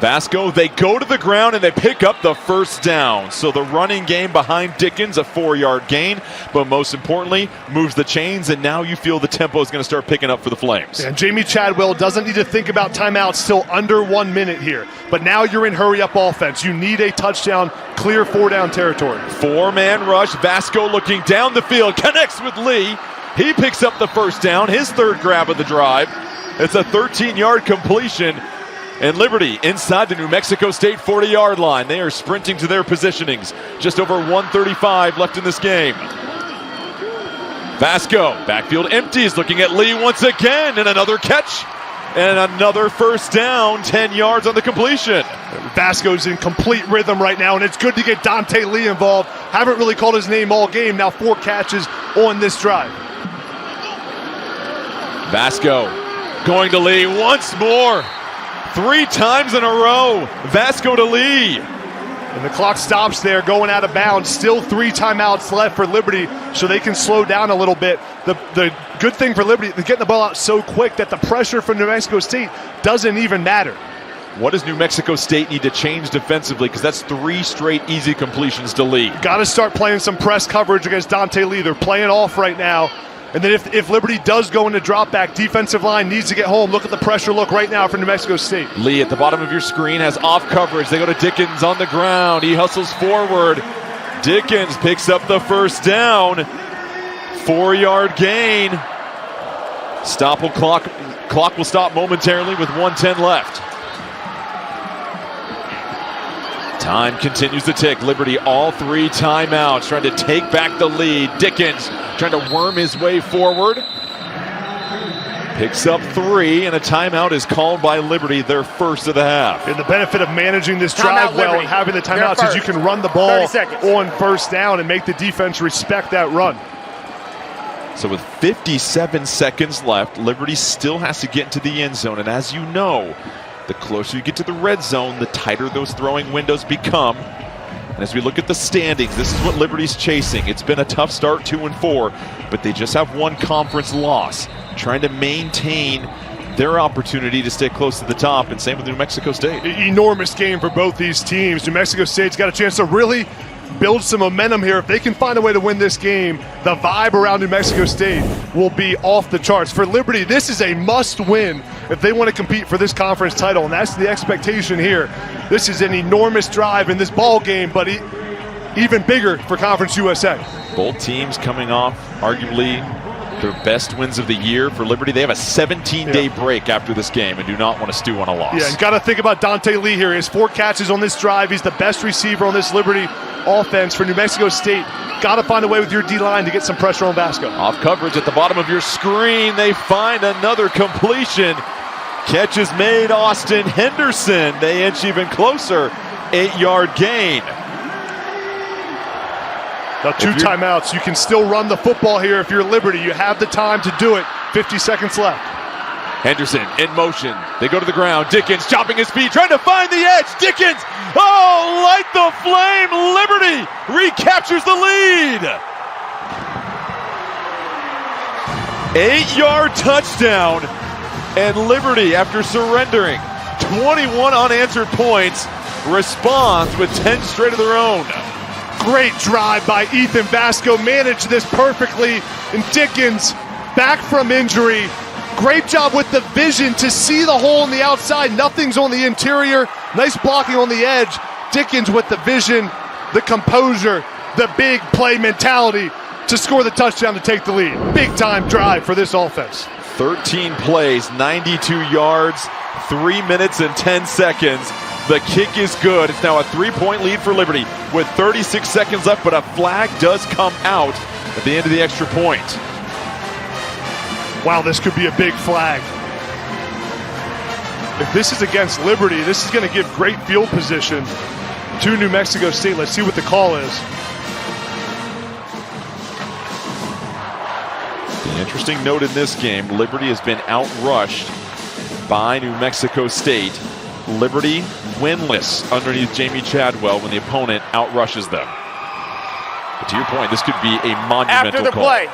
Vasco, they go to the ground and they pick up the first down. So the running game behind Dickens, a 4-yard gain, but most importantly, moves the chains, and now you feel the tempo is going to start picking up for the Flames. And Jamie Chadwell doesn't need to think about timeouts, still under 1 minute here. But now you're in hurry-up offense. You need a touchdown, clear 4-down territory. 4-man rush, Vasco looking down the field, connects with Lee. He picks up the first down, his 3rd grab of the drive. It's a 13-yard completion. And Liberty inside the New Mexico State 40-yard line. They are sprinting to their positionings. Just over 1:35 left in this game. Vasco, backfield empties, looking at Lee once again, and another catch. And another first down, 10 yards on the completion. Vasco's in complete rhythm right now, and it's good to get Dante Lee involved. Haven't really called his name all game. Now 4 catches on this drive. Vasco going to Lee once more. 3 times in a row, Vasco to Lee. And the clock stops there, going out of bounds. Still 3 timeouts left for Liberty, so they can slow down a little bit. The good thing for Liberty, they're getting the ball out so quick that the pressure from New Mexico State doesn't even matter. What does New Mexico State need to change defensively? Because that's 3 straight easy completions to Lee. Got to start playing some press coverage against Dante Lee. They're playing off right now. And then if Liberty does go into drop back, defensive line needs to get home. Look at the pressure look right now for New Mexico State. Lee at the bottom of your screen has off coverage. They go to Dickens on the ground. He hustles forward. Dickens picks up the first down. 4-yard gain. Clock will stop momentarily with 1:10 left. Time continues to tick. Liberty all 3 timeouts, trying to take back the lead. Dickens trying to worm his way forward. Picks up 3, and a timeout is called by Liberty, their first of the half. And the benefit of managing this drive well and having the timeouts is you can run the ball on first down and make the defense respect that run. So with 57 seconds left, Liberty still has to get into the end zone. And as you know, the closer you get to the red zone, the tighter those throwing windows become. And as we look at the standings, this is what Liberty's chasing. It's been a tough start, 2-4, but they just have 1 conference loss, trying to maintain their opportunity to stay close to the top, and same with New Mexico State. Enormous game for both these teams. New Mexico State's got a chance to really build some momentum here. If they can find a way to win this game, the vibe around New Mexico State will be off the charts. For Liberty, this is a must-win if they want to compete for this conference title, and that's the expectation here. This is an enormous drive in this ball game, but even bigger for Conference USA. Both teams coming off arguably their best wins of the year. For Liberty, they have a 17-day break after this game and do not want to stew on a loss. Yeah, and got to think about Dante Lee here. He has 4 catches on this drive. He's the best receiver on this Liberty offense. For New Mexico State, got to find a way with your D-line to get some pressure on Vasco. Off coverage at the bottom of your screen, they find another completion. Catch is made, Austin Henderson. They inch even closer, 8-yard gain. Now 2 timeouts. You can still run the football here if you're Liberty. You have the time to do it. 50 seconds left. Henderson in motion. They go to the ground. Dickens chopping his feet, trying to find the edge. Dickens, oh, light the flame. Liberty recaptures the lead. 8-yard touchdown. And Liberty, after surrendering 21 unanswered points, responds with 10 straight of their own. Great drive by Ethan Vasco, managed this perfectly, and Dickens back from injury. Great job with the vision to see the hole on the outside. Nothing's on the interior. Nice blocking on the edge. Dickens with the vision, the composure, the big play mentality to score the touchdown to take the lead. Big time drive for this offense. 13 plays, 92 yards, 3 minutes and 10 seconds. The kick is good. It's now a 3-point lead for Liberty with 36 seconds left, but a flag does come out at the end of the extra point. Wow, this could be a big flag. If this is against Liberty, this is going to give great field position to New Mexico State. Let's see what the call is. The interesting note in this game, Liberty has been outrushed by New Mexico State. Liberty winless underneath Jamie Chadwell when the opponent outrushes them. But to your point, this could be a monumental After the call. play,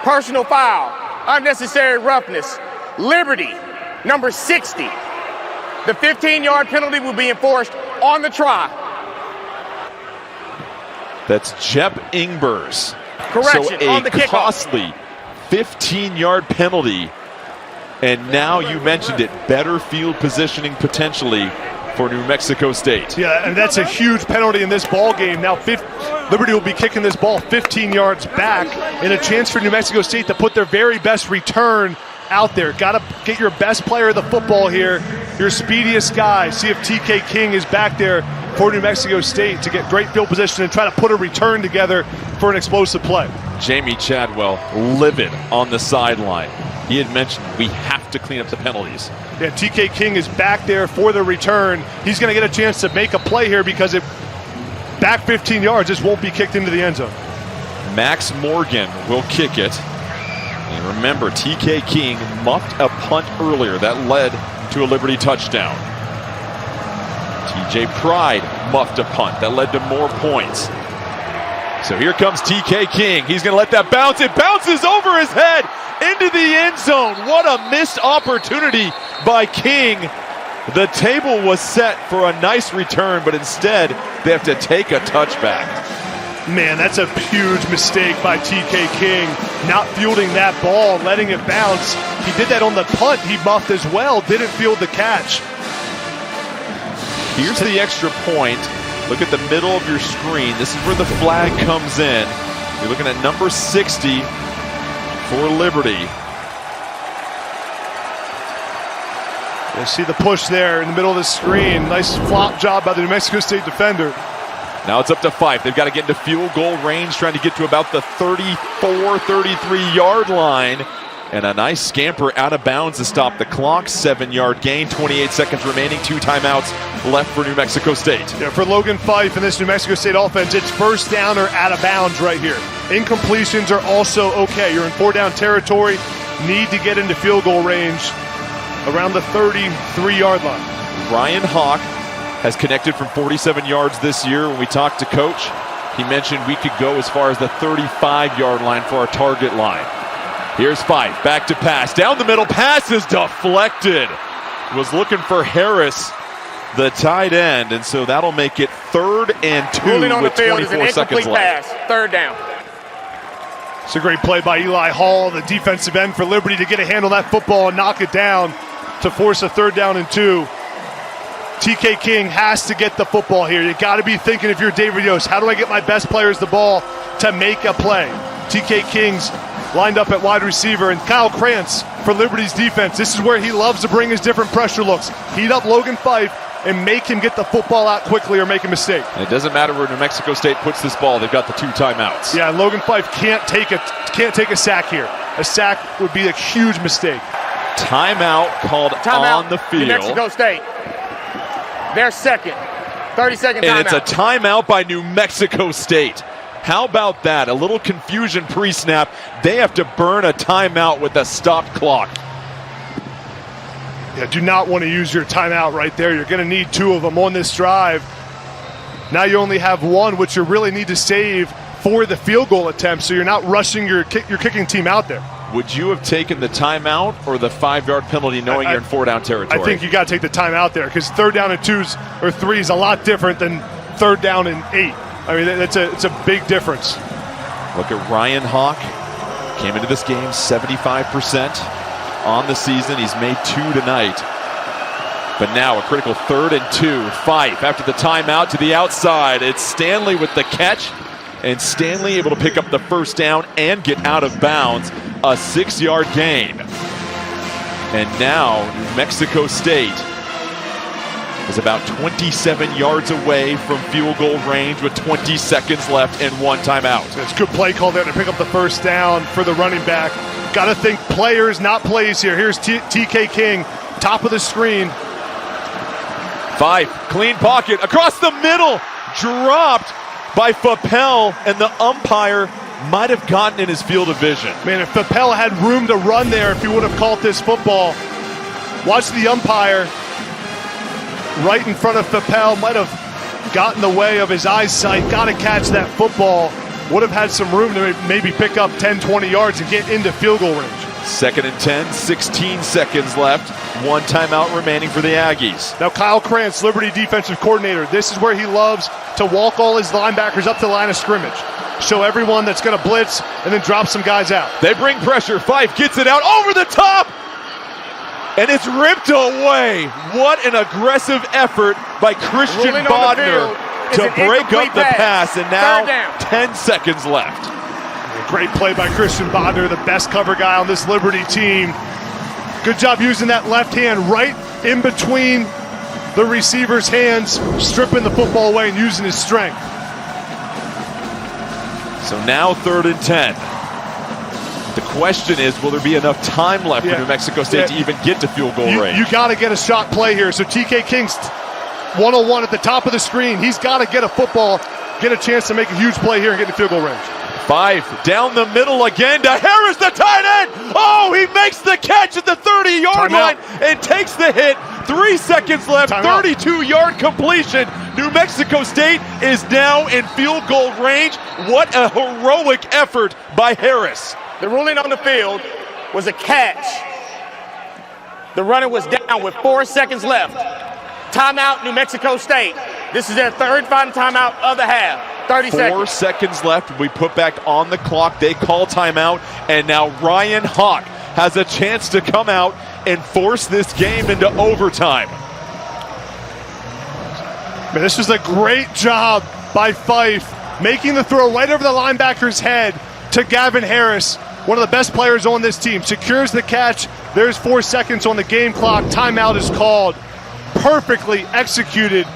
personal foul, unnecessary roughness. Liberty, number 60. The 15-yard penalty will be enforced on the try. That's Jep Ingbers. Correction, so on the kickoff. Costly 15-yard penalty. And now you mentioned it, better field positioning potentially for New Mexico State. Yeah, and that's a huge penalty in this ball game. Now Liberty will be kicking this ball 15 yards back, and a chance for New Mexico State to put their very best return out there. Got to get your best player of the football here, your speediest guy. See if TK King is back there for New Mexico State to get great field position and try to put a return together for an explosive play. Jamie Chadwell livid on the sideline. He had mentioned we have to clean up the penalties. Yeah, TK King is back there for the return. He's going to get a chance to make a play here because if back 15 yards, this won't be kicked into the end zone. Max Morgan will kick it. And remember, TK King muffed a punt earlier that led to a Liberty touchdown. TJ Pride muffed a punt that led to more points. So here comes TK King. He's going to let that bounce. It bounces over his head into the end zone. What a missed opportunity by King. The table was set for a nice return, but instead they have to take a touchback. Man, that's a huge mistake by TK King, not fielding that ball, letting it bounce. He did that on the punt. He muffed as well, didn't field the catch. Here's the extra point. Look at the middle of your screen. This is where the flag comes in. You're looking at number 60 for Liberty. You see the push there in the middle of the screen. Nice flop job by the New Mexico State defender. Now it's up to 5. They've got to get into field goal range, trying to get to about the 34, 33-yard line. And a nice scamper out of bounds to stop the clock. 7-yard gain, 28 seconds remaining, 2 timeouts left for New Mexico State. Yeah, for Logan Fife and this New Mexico State offense, it's first down or out of bounds right here. Incompletions are also okay. You're in 4-down territory, need to get into field goal range around the 33-yard line. Ryan Hawk has connected from 47 yards this year. When we talked to Coach, he mentioned we could go as far as the 35-yard line for our target line. Here's Fife, back to pass, down the middle, pass is deflected. Was looking for Harris, the tight end, and so that'll make it 3rd and 2 Ruling on with the field is an 24 seconds incomplete left. pass, 3rd down. It's a great play by Eli Hall, the defensive end for Liberty, to get a hand on that football and knock it down to force a 3rd down and 2. TK King has to get the football here. You got to be thinking, if you're David Yost, how do I get my best players the ball to make a play? TK King's lined up at wide receiver, and Kyle Krantz for Liberty's defense. This is where he loves to bring his different pressure looks. Heat up Logan Fife and make him get the football out quickly or make a mistake. And it doesn't matter where New Mexico State puts this ball. They've got the 2 timeouts. Yeah, Logan Fife can't take a sack here. A sack would be a huge mistake. Timeout called on the field. New Mexico State. They're second. 30-second timeout. And it's a timeout by New Mexico State. How about that? A little confusion pre-snap. They have to burn a timeout with a stopped clock. Yeah, do not want to use your timeout right there. You're going to need 2 of them on this drive. Now you only have 1, which you really need to save for the field goal attempt, so you're not rushing your kicking team out there. Would you have taken the timeout or the 5-yard penalty knowing you're in 4-down territory? I think you got to take the timeout there, because 3rd down and 2s or 3 is a lot different than 3rd down and 8. I mean, it's a big difference. Look at Ryan Hawk. Came into this game 75% on the season. He's made 2 tonight. But now a critical 3rd and 2. Fife after the timeout to the outside. It's Stanley with the catch. And Stanley able to pick up the 1st down and get out of bounds. A 6-yard gain. And now New Mexico State is about 27 yards away from field goal range with 20 seconds left and 1 timeout. It's a good play call there to pick up the 1st down for the running back. Got to think players, not plays here. Here's TK King, top of the screen. Fife, clean pocket, across the middle, dropped by Fappel, and the umpire might have gotten in his field of vision. Man, if Fappel had room to run there, if he would have called this football, watch the umpire right in front of Fappel, might have gotten the way of his eyesight, got to catch that football, would have had some room to maybe pick up 10, 20 yards and get into field goal range. 2nd and 10, 16 seconds left, 1 timeout remaining for the Aggies. Now Kyle Krantz, Liberty defensive coordinator, this is where he loves to walk all his linebackers up to the line of scrimmage. Show everyone that's going to blitz and then drop some guys out. They bring pressure, Fife gets it out over the top, and it's ripped away. What an aggressive effort by Christian Bodner to break up the pass, and now 10 seconds left. Great play by Christian Bodner, the best cover guy on this Liberty team. Good job using that left hand right in between the receiver's hands, stripping the football away and using his strength. So now 3rd and 10. The question is, will there be enough time left for New Mexico State to even get to field goal range? You got to get a shot play here. So TK King's 101 at the top of the screen. He's got to get a football, get a chance to make a huge play here and get in field goal range. Fife down the middle again to Harris, the tight end. Oh, he makes the catch at the 30-yard line and takes the hit. 3 seconds left, 32-yard completion. New Mexico State is now in field goal range. What a heroic effort by Harris. The ruling on the field was a catch. The runner was down with 4 seconds left. Timeout, New Mexico State. This is their 3rd final timeout of the half. 30 seconds. 4 seconds left. We put back on the clock. They call timeout. And now Ryan Hawk has a chance to come out and force this game into overtime. Man, this was a great job by Fife, making the throw right over the linebacker's head to Gavin Harris, one of the best players on this team. Secures the catch. There's 4 seconds on the game clock. Timeout is called. Perfectly executed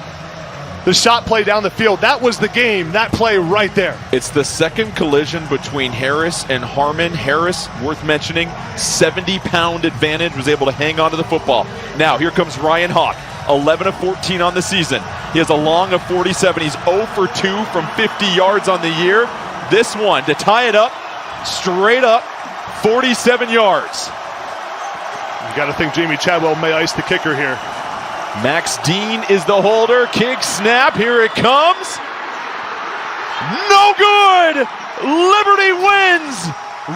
the shot play down the field. That was the game, that play right there. It's the 2nd collision between Harris and Harmon. Harris, worth mentioning, 70-pound advantage, was able to hang on to the football. Now here comes Ryan Hawk, 11 of 14 on the season. He has a long of 47. He's 0 for 2 from 50 yards on the year. This one, to tie it up, straight up, 47 yards. You got to think Jamie Chadwell may ice the kicker here. Max Dean is the holder. Kick snap. Here it comes. No good. Liberty wins.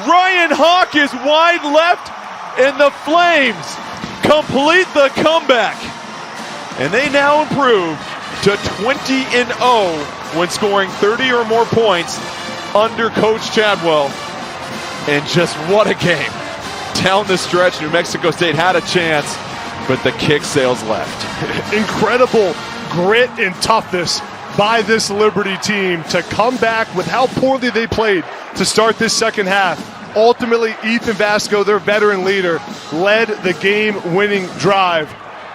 Ryan Hawk is wide left, and the Flames complete the comeback. And they now improve to 20-0 when scoring 30 or more points under Coach Chadwell. And just what a game. Down the stretch, New Mexico State had a chance. But the kick sails left. Incredible grit and toughness by this Liberty team to come back with how poorly they played to start this second half. Ultimately, Ethan Vasco, their veteran leader, led the game-winning drive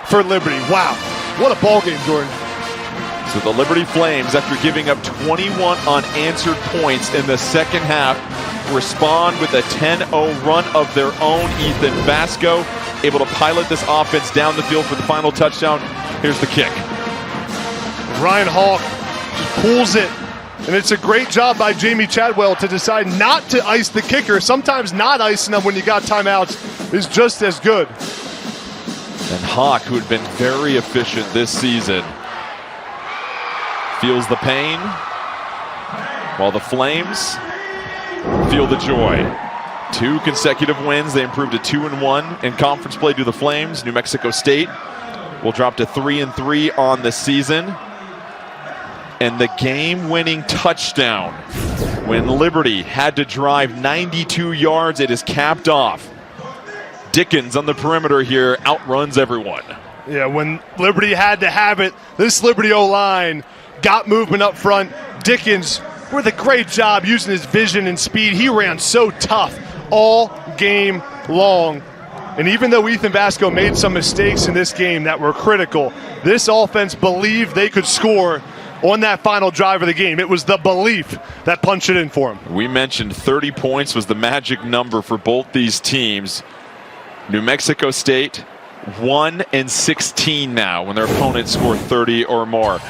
for Liberty. Wow, what a ball game, Jordan. So the Liberty Flames, after giving up 21 unanswered points in the second half, respond with a 10-0 run of their own. Ethan Vasco able to pilot this offense down the field for the final touchdown. Here's the kick. Ryan Hawk just pulls it, and it's a great job by Jamie Chadwell to decide not to ice the kicker. Sometimes not icing them when you got timeouts is just as good. And Hawk, who had been very efficient this season, feels the pain, while the Flames feel the joy. 2 consecutive wins. They improved to 2-1 in conference play to the Flames. New Mexico State will drop to 3-3 on the season. And the game-winning touchdown when Liberty had to drive 92 yards, it is capped off. Dickens on the perimeter here outruns everyone. Yeah, when Liberty had to have it, this Liberty O-line got movement up front. Dickens with a great job using his vision and speed. He ran so tough all game long. And even though Ethan Vasco made some mistakes in this game that were critical, this offense believed they could score on that final drive of the game. It was the belief that punched it in for them. We mentioned 30 points was the magic number for both these teams. New Mexico State 1-16 now when their opponents score 30 or more.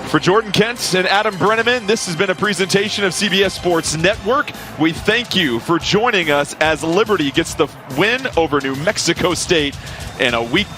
For Jordan Kent and Adam Brenneman, this has been a presentation of CBS Sports Network. We thank you for joining us as Liberty gets the win over New Mexico State in a weekday.